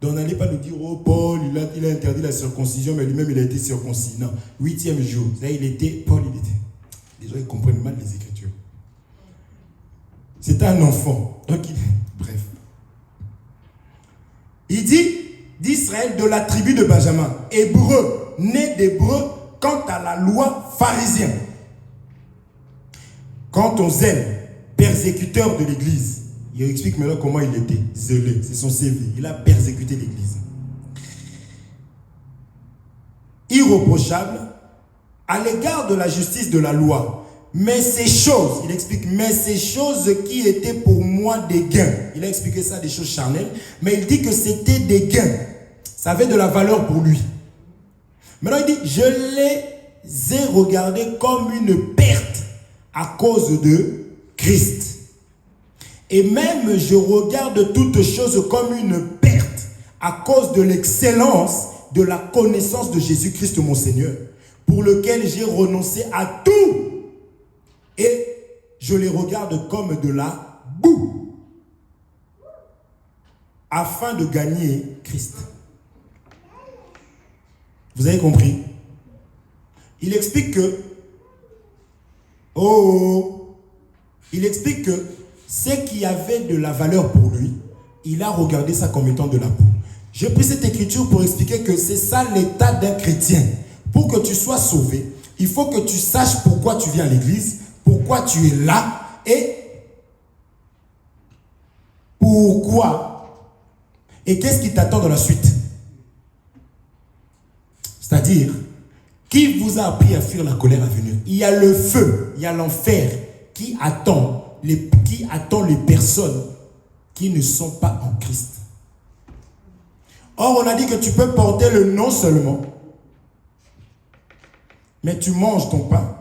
Donc n'allez pas nous dire, oh Paul, il a interdit la circoncision, mais lui-même il a été circoncis. Non, 8e jour. Paul, il était. Les gens ils comprennent mal les Écritures. C'est un enfant. Donc, bref. Il dit d'Israël, de la tribu de Benjamin, hébreu, né d'hébreu, quant à la loi pharisienne. Quant aux zèles, persécuteur de l'église. Il explique maintenant comment il était zélé. C'est son CV. Il a persécuté l'église. Irréprochable à l'égard de la justice de la loi. Mais ces choses, il explique, mais ces choses qui étaient pour moi des gains. Il a expliqué ça, des choses charnelles. Mais il dit que c'était des gains. Ça avait de la valeur pour lui. Maintenant il dit, je les ai regardés comme une perte à cause de Christ. Et même je regarde toutes choses comme une perte à cause de l'excellence de la connaissance de Jésus-Christ mon Seigneur, pour lequel j'ai renoncé à tout et je les regarde comme de la boue afin de gagner Christ. Vous avez compris? Il explique que il explique que ce qui avait de la valeur pour lui, il a regardé ça comme étant de la boue. J'ai pris cette écriture pour expliquer que c'est ça l'état d'un chrétien. Pour que tu sois sauvé, il faut que tu saches pourquoi tu viens à l'église, pourquoi tu es là et pourquoi et qu'est-ce qui t'attend dans la suite. C'est-à-dire, qui vous a appris à fuir la colère à venir? Il y a le feu, il y a l'enfer qui attend les personnes qui ne sont pas en Christ. Or, on a dit que tu peux porter le nom seulement, mais tu manges ton pain,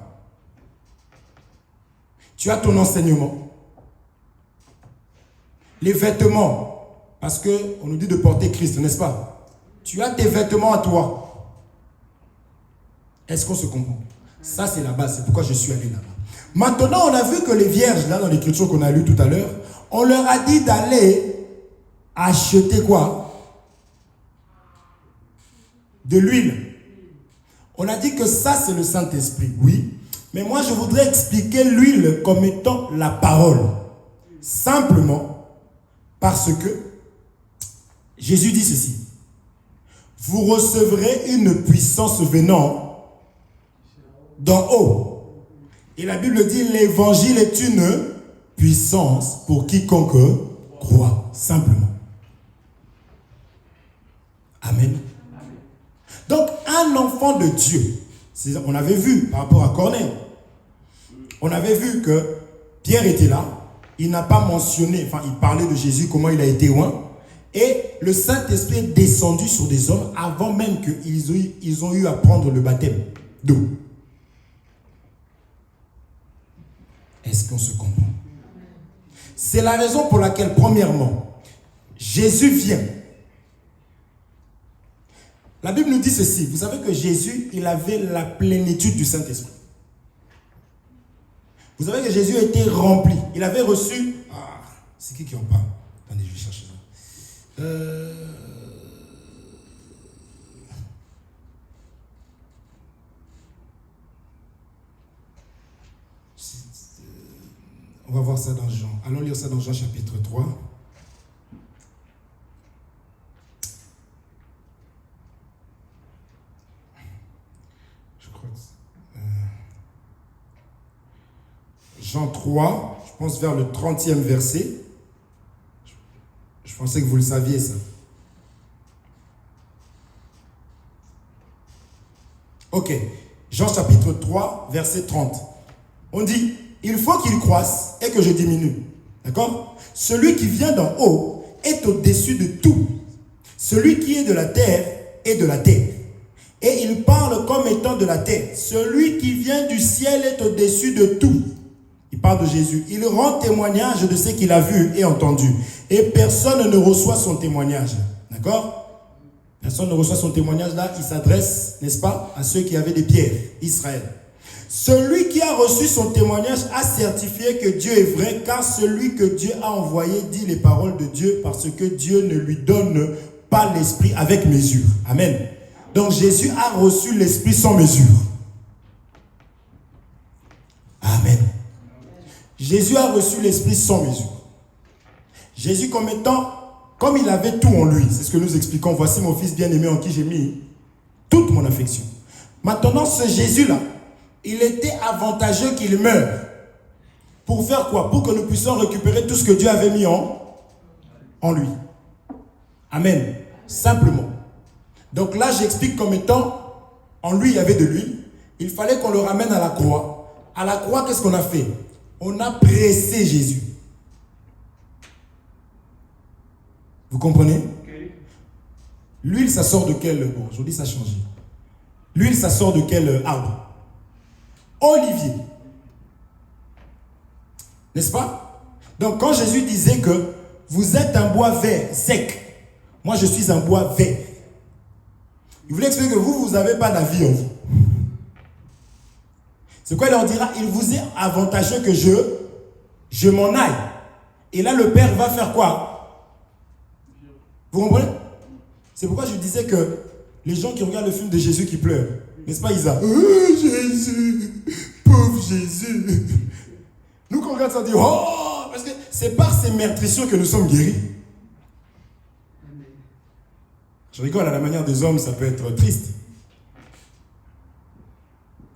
tu as ton enseignement, les vêtements, parce qu'on nous dit de porter Christ, n'est-ce pas? Tu as tes vêtements à toi. Est-ce qu'on se comprend? Ça, c'est la base, c'est pourquoi je suis allé là-bas. Maintenant, on a vu que les vierges, là, dans l'écriture qu'on a lue tout à l'heure, on leur a dit d'aller acheter quoi? De l'huile. On a dit que ça, c'est le Saint-Esprit, oui. Mais moi, je voudrais expliquer l'huile comme étant la parole. Simplement parce que Jésus dit ceci. Vous recevrez une puissance venant d'en haut. Et la Bible dit, l'évangile est une puissance pour quiconque croit, simplement. Amen. Donc, un enfant de Dieu, on avait vu par rapport à Corneille, on avait vu que Pierre était là, il n'a pas mentionné, enfin, il parlait de Jésus, comment il a été oint, et le Saint-Esprit est descendu sur des hommes avant même qu'ils ont eu à prendre le baptême d'eau. Est-ce qu'on se comprend? C'est la raison pour laquelle, premièrement, Jésus vient. La Bible nous dit ceci. Vous savez que Jésus, il avait la plénitude du Saint-Esprit. Vous savez que Jésus a été rempli. Il avait reçu... Ah, c'est qui en parle? Attendez, je vais chercher ça. On va voir ça dans Jean. Allons lire ça dans Jean chapitre 3. Je crois que Jean 3, je pense vers le 30e verset. Je pensais que vous le saviez ça. Ok. Jean chapitre 3, verset 30. On dit... Il faut qu'il croisse et que je diminue. D'accord? Celui qui vient d'en haut est au-dessus de tout. Celui qui est de la terre est de la terre. Et il parle comme étant de la terre. Celui qui vient du ciel est au-dessus de tout. Il parle de Jésus. Il rend témoignage de ce qu'il a vu et entendu. Et personne ne reçoit son témoignage. D'accord? Personne ne reçoit son témoignage là, il s'adresse, n'est-ce pas, à ceux qui avaient des pierres, Israël. Celui qui a reçu son témoignage a certifié que Dieu est vrai, car celui que Dieu a envoyé dit les paroles de Dieu, parce que Dieu ne lui donne pas l'esprit avec mesure. Amen. Donc Jésus a reçu l'esprit sans mesure. Amen. Jésus a reçu l'esprit sans mesure. Jésus comme il avait tout en lui, c'est ce que nous expliquons. Voici mon fils bien-aimé en qui j'ai mis toute mon affection. Maintenant, ce Jésus-là, il était avantageux qu'il meure. Pour faire quoi? Pour que nous puissions récupérer tout ce que Dieu avait mis en lui. Amen. Simplement. Donc là, j'explique comme étant, en lui, il y avait de l'huile. Il fallait qu'on le ramène à la croix. À la croix, qu'est-ce qu'on a fait? On a pressé Jésus. Vous comprenez? L'huile, ça sort de quel... Bon, aujourd'hui, ça a changé. L'huile, ça sort de quel arbre? Olivier. N'est-ce pas? Donc, quand Jésus disait que vous êtes un bois vert, sec, moi, je suis un bois vert. Il voulait expliquer que vous n'avez pas la vie en vous. C'est quoi il leur dira? Il vous est avantageux que je m'en aille. Et là, le Père va faire quoi? Vous comprenez? C'est pourquoi je disais que les gens qui regardent le film de Jésus qui pleurent, n'est-ce pas Isa? Oh Jésus, pauvre Jésus. Nous quand on regarde ça, on dit oh, parce que c'est par ces meurtrissures que nous sommes guéris. Je rigole, à la manière des hommes, ça peut être triste.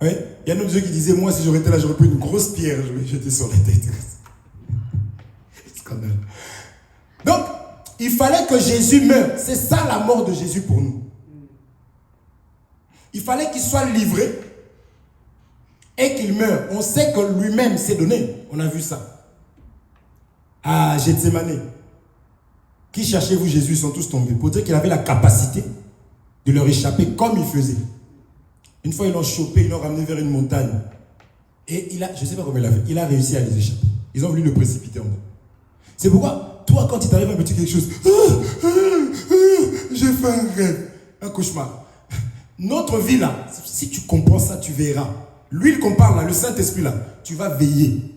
Oui? Il y a un autre Dieu qui disait, moi si j'aurais été là, j'aurais pris une grosse pierre, je vais jeter sur la tête. Scandale. Donc, il fallait que Jésus meure. C'est ça la mort de Jésus pour nous. Il fallait qu'il soit livré et qu'il meure. On sait que lui-même s'est donné. On a vu ça. À Gethsémane. Qui cherchez-vous Jésus? Ils sont tous tombés. Pour dire qu'il avait la capacité de leur échapper comme il faisait. Une fois, ils l'ont chopé, ils l'ont ramené vers une montagne. Et je ne sais pas comment il a fait. Il a réussi à les échapper. Ils ont voulu le précipiter en bas. C'est pourquoi, toi, quand il t'arrive un petit quelque chose, j'ai fait un rêve, un cauchemar. Notre vie là, si tu comprends ça, tu verras. L'huile qu'on parle là, le Saint-Esprit là, tu vas veiller.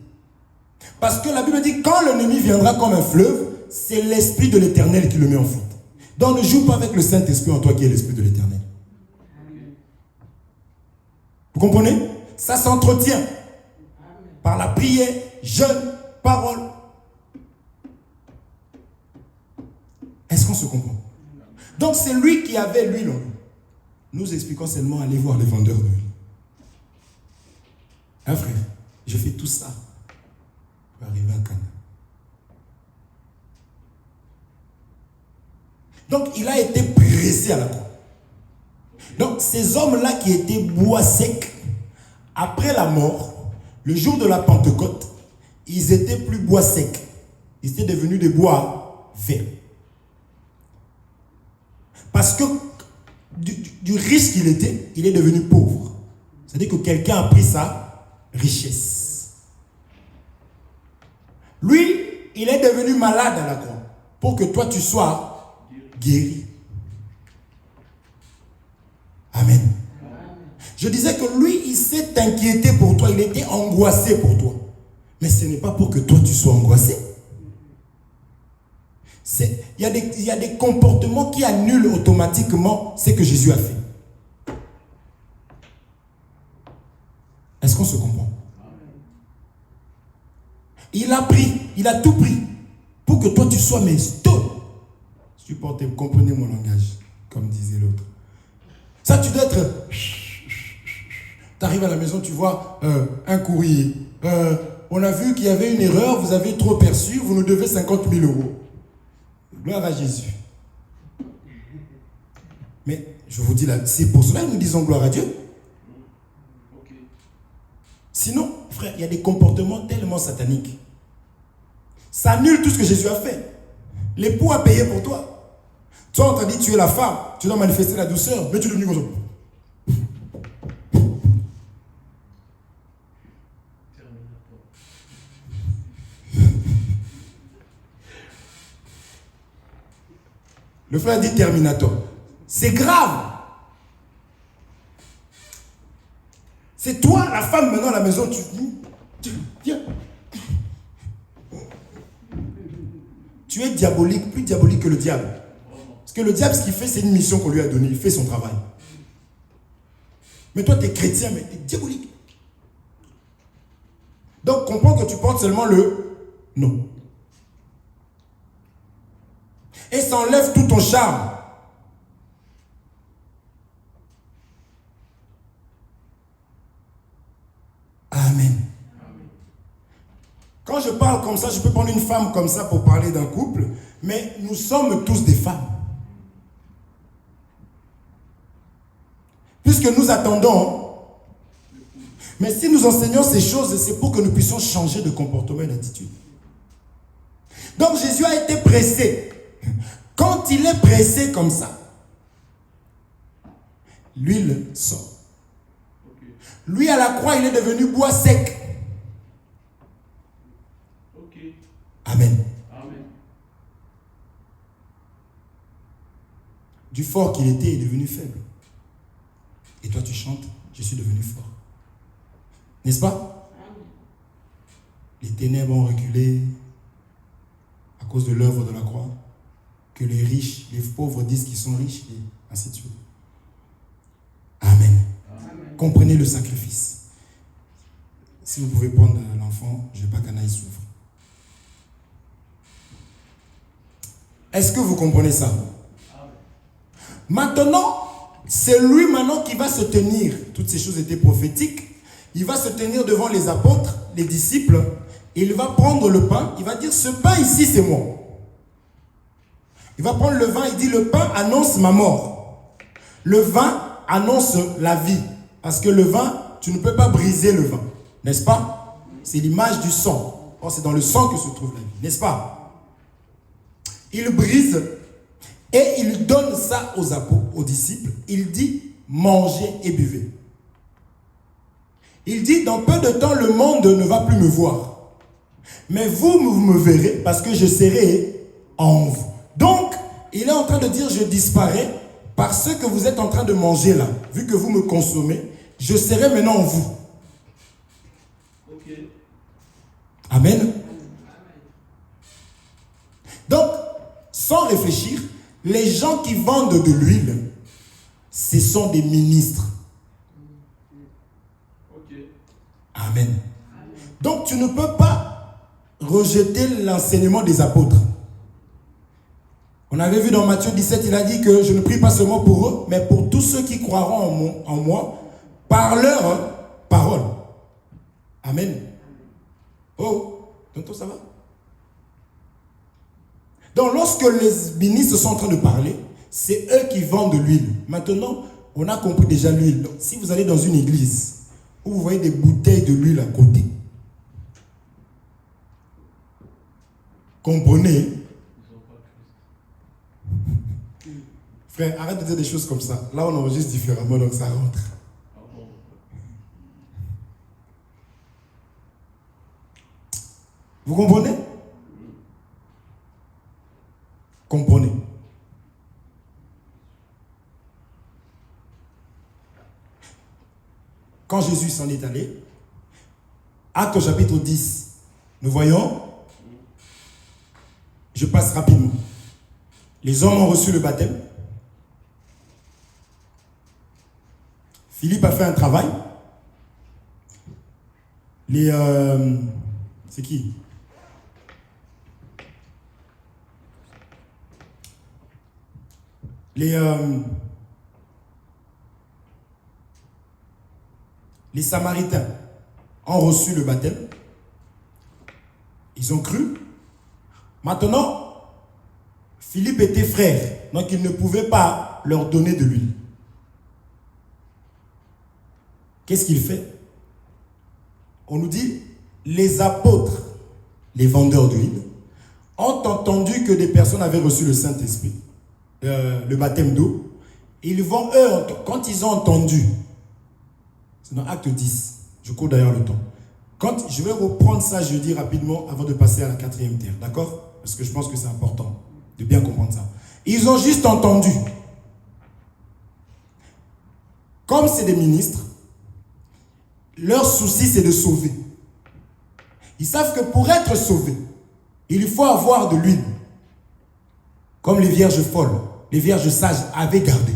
Parce que la Bible dit, quand l'ennemi viendra comme un fleuve, c'est l'Esprit de l'Éternel qui le met en fuite. Donc ne joue pas avec le Saint-Esprit en toi qui est l'Esprit de l'Éternel. Vous comprenez? Ça s'entretient par la prière, jeûne, parole. Est-ce qu'on se comprend? Donc c'est lui qui avait l'huile en lui. Nous expliquons seulement aller voir les vendeurs d'huile. Hein frère, je fais tout ça pour arriver à Cana. Donc il a été pressé à la croix. Donc ces hommes-là qui étaient bois secs, après la mort, le jour de la Pentecôte, ils étaient plus bois secs. Ils étaient devenus des bois verts. Parce que du riche qu'il était, il est devenu pauvre. C'est-à-dire que quelqu'un a pris sa richesse. Lui, il est devenu malade à la croix pour que toi tu sois guéri. Amen. Je disais que lui, il s'est inquiété pour toi, il était angoissé pour toi. Mais ce n'est pas pour que toi tu sois angoissé. Il y a des comportements qui annulent automatiquement ce que Jésus a fait. Est-ce qu'on se comprend? Il a pris, il a tout pris pour que toi tu sois mais stone. Supportez, vous comprenez mon langage, comme disait l'autre. Ça, tu dois être... Tu arrives à la maison, tu vois un courrier. On a vu qu'il y avait une erreur, vous avez trop perçu, vous nous devez 50 000 euros. Gloire à Jésus. Mais je vous dis là, c'est pour cela que nous disons gloire à Dieu. Sinon, frère, il y a des comportements tellement sataniques. Ça annule tout ce que Jésus a fait. L'époux a payé pour toi. Toi, on t'a dit tu es la femme, tu dois manifester la douceur, mais tu es devenu comme ça. Le frère dit Terminator. C'est grave. C'est toi, la femme, maintenant à la maison, viens. Tu es diabolique, plus diabolique que le diable. Parce que le diable, ce qu'il fait, c'est une mission qu'on lui a donnée. Il fait son travail. Mais toi, tu es chrétien, mais tu es diabolique. Donc, comprends que tu portes seulement le non. Et ça enlève tout ton charme. Amen. Quand je parle comme ça, je peux prendre une femme comme ça pour parler d'un couple, mais nous sommes tous des femmes. Puisque nous attendons, mais si nous enseignons ces choses, c'est pour que nous puissions changer de comportement et d'attitude. Donc Jésus a été pressé. Quand il est pressé comme ça, l'huile sort. Lui, à la croix, il est devenu bois sec. Amen. Amen. Du fort qu'il était, il est devenu faible. Et toi, tu chantes, je suis devenu fort. N'est-ce pas? Les ténèbres ont reculé à cause de l'œuvre de la croix. Que les riches, les pauvres disent qu'ils sont riches, et ainsi de suite. Amen. Amen. Comprenez le sacrifice. Si vous pouvez prendre l'enfant, je ne veux pas qu'Anaïs souffre. Est-ce que vous comprenez ça? Maintenant, c'est lui maintenant qui va se tenir. Toutes ces choses étaient prophétiques. Il va se tenir devant les apôtres, les disciples. Et il va prendre le pain. Il va dire, ce pain ici, c'est moi. Il va prendre le vin. Il dit, le pain annonce ma mort. Le vin annonce la vie. Parce que le vin, tu ne peux pas briser le vin. N'est-ce pas? C'est l'image du sang. Or, c'est dans le sang que se trouve la vie. N'est-ce pas? Il brise et il donne ça aux apôtres, aux disciples. Il dit, mangez et buvez. Il dit, dans peu de temps, le monde ne va plus me voir. Mais vous me verrez parce que je serai en vous. Donc, il est en train de dire, je disparais parce que vous êtes en train de manger là. Vu que vous me consommez, je serai maintenant en vous. Okay. Amen. Donc, sans réfléchir, les gens qui vendent de l'huile, ce sont des ministres. Okay. Amen. Donc, tu ne peux pas rejeter l'enseignement des apôtres. On avait vu dans Matthieu 17, il a dit que je ne prie pas seulement pour eux, mais pour tous ceux qui croiront en moi, par leur parole. Amen. Oh, tonton, ça va? Donc, lorsque les ministres sont en train de parler, c'est eux qui vendent de l'huile. Maintenant, on a compris déjà l'huile. Donc, si vous allez dans une église où vous voyez des bouteilles de l'huile à côté, comprenez. Frère, arrête de dire des choses comme ça. Là, on enregistre différemment, donc ça rentre. Vous comprenez? Comprenez. Quand Jésus s'en est allé, Actes au chapitre 10, nous voyons, je passe rapidement. Les hommes ont reçu le baptême. Philippe a fait un travail. C'est qui? Les Samaritains ont reçu le baptême. Ils ont cru. Maintenant, Philippe était frère, donc il ne pouvait pas leur donner de l'huile. Qu'est-ce qu'il fait? On nous dit, les apôtres, les vendeurs d'huile, ont entendu que des personnes avaient reçu le Saint-Esprit, le baptême d'eau. Ils vont, eux, quand ils ont entendu, c'est dans Acte 10, je cours d'ailleurs le temps. Je vais reprendre ça jeudi rapidement avant de passer à la 4e terre, d'accord? Parce que je pense que c'est important de bien comprendre ça. Ils ont juste entendu. comme c'est des ministres, leur souci c'est de sauver. Ils savent que pour être sauvé, il faut avoir de l'huile. Comme les vierges folles, les vierges sages avaient gardé.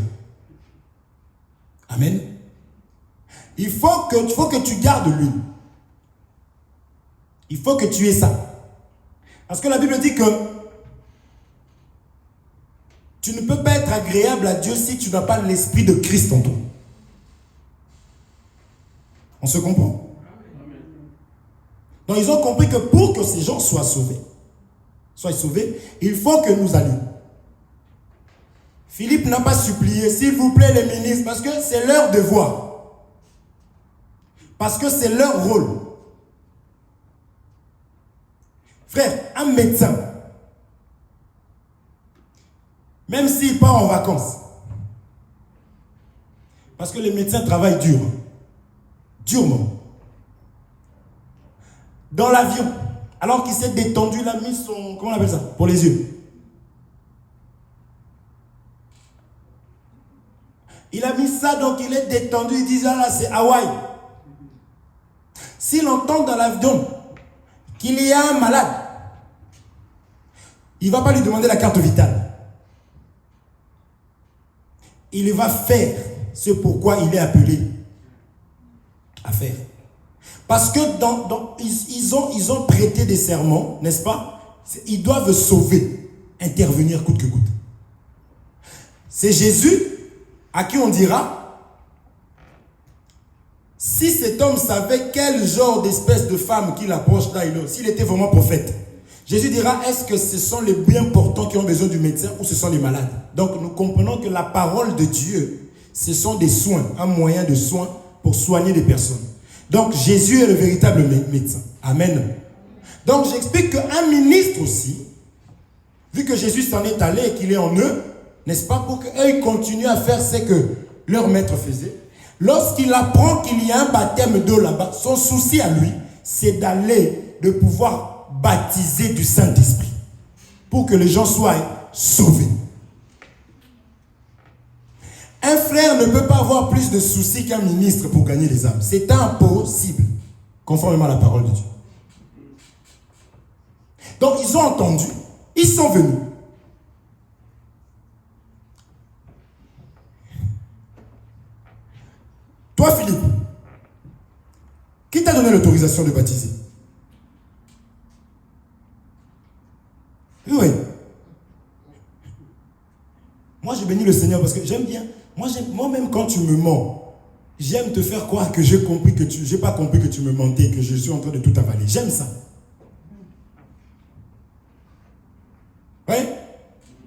Amen. Il faut que tu gardes l'huile. Il faut que tu aies ça. Parce que la Bible dit que tu ne peux pas être agréable à Dieu si tu n'as pas l'esprit de Christ en toi. On se comprend? Donc ils ont compris que pour que ces gens soient sauvés, il faut que nous allions. Philippe n'a pas supplié, s'il vous plaît les ministres, parce que c'est leur devoir. Parce que c'est leur rôle. Frère, un médecin, même s'il part en vacances, parce que les médecins travaillent dur, durement, dans l'avion, alors qu'il s'est détendu, il a mis son, comment on appelle ça, pour les yeux. Il a mis ça, donc il est détendu, il dit, ah là, c'est Hawaï. S'il entend dans l'avion qu'il y a un malade, il ne va pas lui demander la carte vitale. Il va faire ce pourquoi il est appelé à faire. Parce que ils ont prêté des serments, n'est-ce pas? Ils doivent sauver, intervenir coûte que coûte. C'est Jésus à qui on dira, si cet homme savait quel genre d'espèce de femme qu'il approche là, s'il était vraiment prophète, Jésus dira, est-ce que ce sont les bien portants qui ont besoin du médecin ou ce sont les malades? Donc nous comprenons que la parole de Dieu, ce sont des soins, un moyen de soin pour soigner des personnes. Donc Jésus est le véritable médecin. Amen. Donc j'explique qu'un ministre aussi, vu que Jésus s'en est allé et qu'il est en eux, n'est-ce pas, pour qu'eux continuent à faire ce que leur maître faisait. Lorsqu'il apprend qu'il y a un baptême d'eau là-bas, son souci à lui, c'est de pouvoir baptiser du Saint-Esprit pour que les gens soient sauvés. Un frère ne peut pas avoir plus de soucis qu'un ministre pour gagner les âmes. C'est impossible, conformément à la parole de Dieu. Donc ils ont entendu, ils sont venus. Toi, Philippe, qui t'a donné l'autorisation de baptiser? Oui. Moi, je bénis le Seigneur parce que j'aime bien. Moi-même, quand tu me mens, j'aime te faire croire que j'ai pas compris que tu me mentais, que je suis en train de tout avaler. J'aime ça. Oui.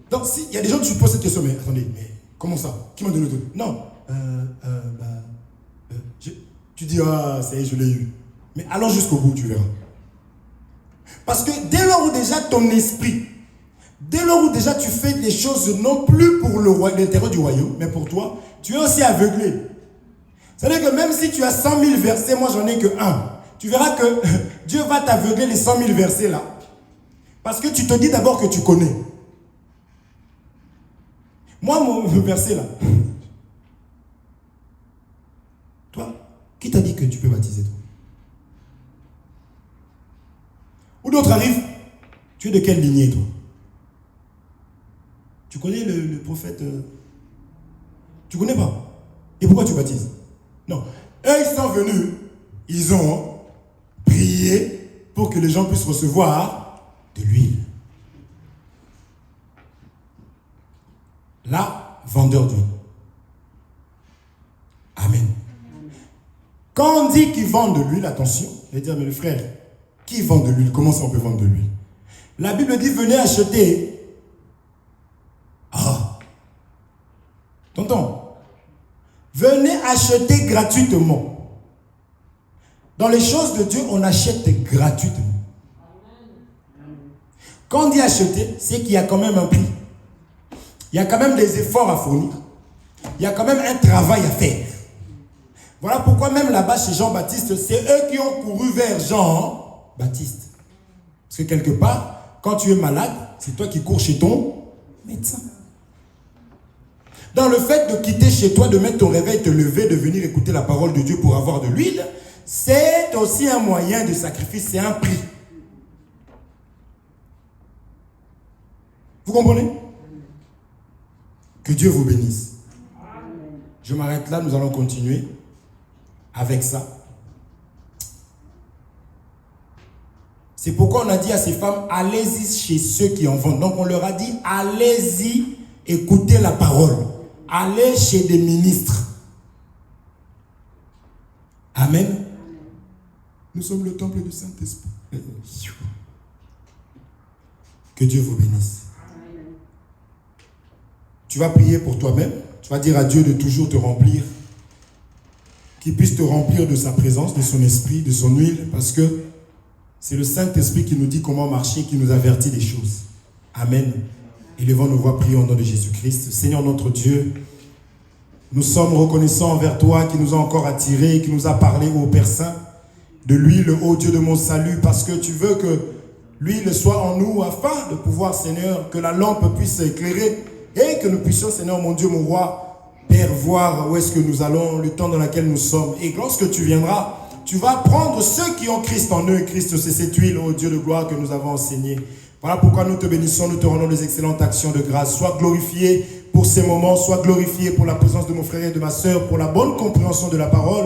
Donc, il y a des gens qui se posent cette question, mais attendez, mais comment ça? Qui m'a donné le truc? Non. Tu dis, ah, ça y est, je l'ai eu. Mais allons jusqu'au bout, tu verras. Parce que dès lors où déjà ton esprit, dès lors où déjà tu fais des choses non plus pour l'intérêt du royaume, mais pour toi, tu es aussi aveuglé. C'est-à-dire que même si tu as 100 000 versets, moi j'en ai que un, tu verras que Dieu va t'aveugler les 100 000 versets là. Parce que tu te dis d'abord que tu connais. Moi, mon verset là, toi, qui t'a dit que tu peux baptiser toi? Ou d'autres arrivent, tu es de quelle lignée toi? Tu connais le prophète Tu connais pas? Et pourquoi tu baptises? Non. Eux, ils sont venus, ils ont prié pour que les gens puissent recevoir de l'huile. Là, vendeur d'huile. Amen. Quand on dit qu'ils vendent de l'huile, attention, je vais dire, mais le frère, qui vend de l'huile? Comment ça on peut vendre de l'huile? La Bible dit, venez acheter. Ah. Tonton, venez acheter gratuitement. Dans les choses de Dieu, on achète gratuitement. Quand on dit acheter, c'est qu'il y a quand même un prix. Il y a quand même des efforts à fournir. Il y a quand même un travail à faire. Voilà pourquoi même là-bas chez Jean-Baptiste, c'est eux qui ont couru vers Jean-Baptiste. Parce que quelque part, quand tu es malade, c'est toi qui cours chez ton médecin. Dans le fait de quitter chez toi, de mettre ton réveil, te lever, de venir écouter la parole de Dieu pour avoir de l'huile, c'est aussi un moyen de sacrifice, c'est un prix. Vous comprenez? Que Dieu vous bénisse. Je m'arrête là, nous allons continuer avec ça. C'est pourquoi on a dit à ces femmes, allez-y chez ceux qui en vendent. Donc on leur a dit, allez-y, écoutez la parole. Allez chez des ministres. Amen. Nous sommes le temple du Saint-Esprit. Que Dieu vous bénisse. Tu vas prier pour toi-même. Tu vas dire à Dieu de toujours te remplir. Qu'il puisse te remplir de sa présence, de son esprit, de son huile. Parce que c'est le Saint-Esprit qui nous dit comment marcher, qui nous avertit des choses. Amen. Élevons nos voix, prions au nom de Jésus-Christ. Seigneur notre Dieu, nous sommes reconnaissants envers toi qui nous a encore attirés, qui nous a parlé, ô Père Saint, de l'huile, ô Dieu de mon salut, parce que tu veux que l'huile soit en nous afin de pouvoir, Seigneur, que la lampe puisse éclairer et que nous puissions, Seigneur, mon Dieu, mon roi, Père, voir où est-ce que nous allons, le temps dans lequel nous sommes. Et lorsque tu viendras, tu vas prendre ceux qui ont Christ en eux. Christ, c'est cette huile, ô Dieu de gloire, que nous avons enseignée. Voilà pourquoi nous te bénissons, nous te rendons des excellentes actions de grâce. Sois glorifié pour ces moments, sois glorifié pour la présence de mon frère et de ma sœur, pour la bonne compréhension de la parole.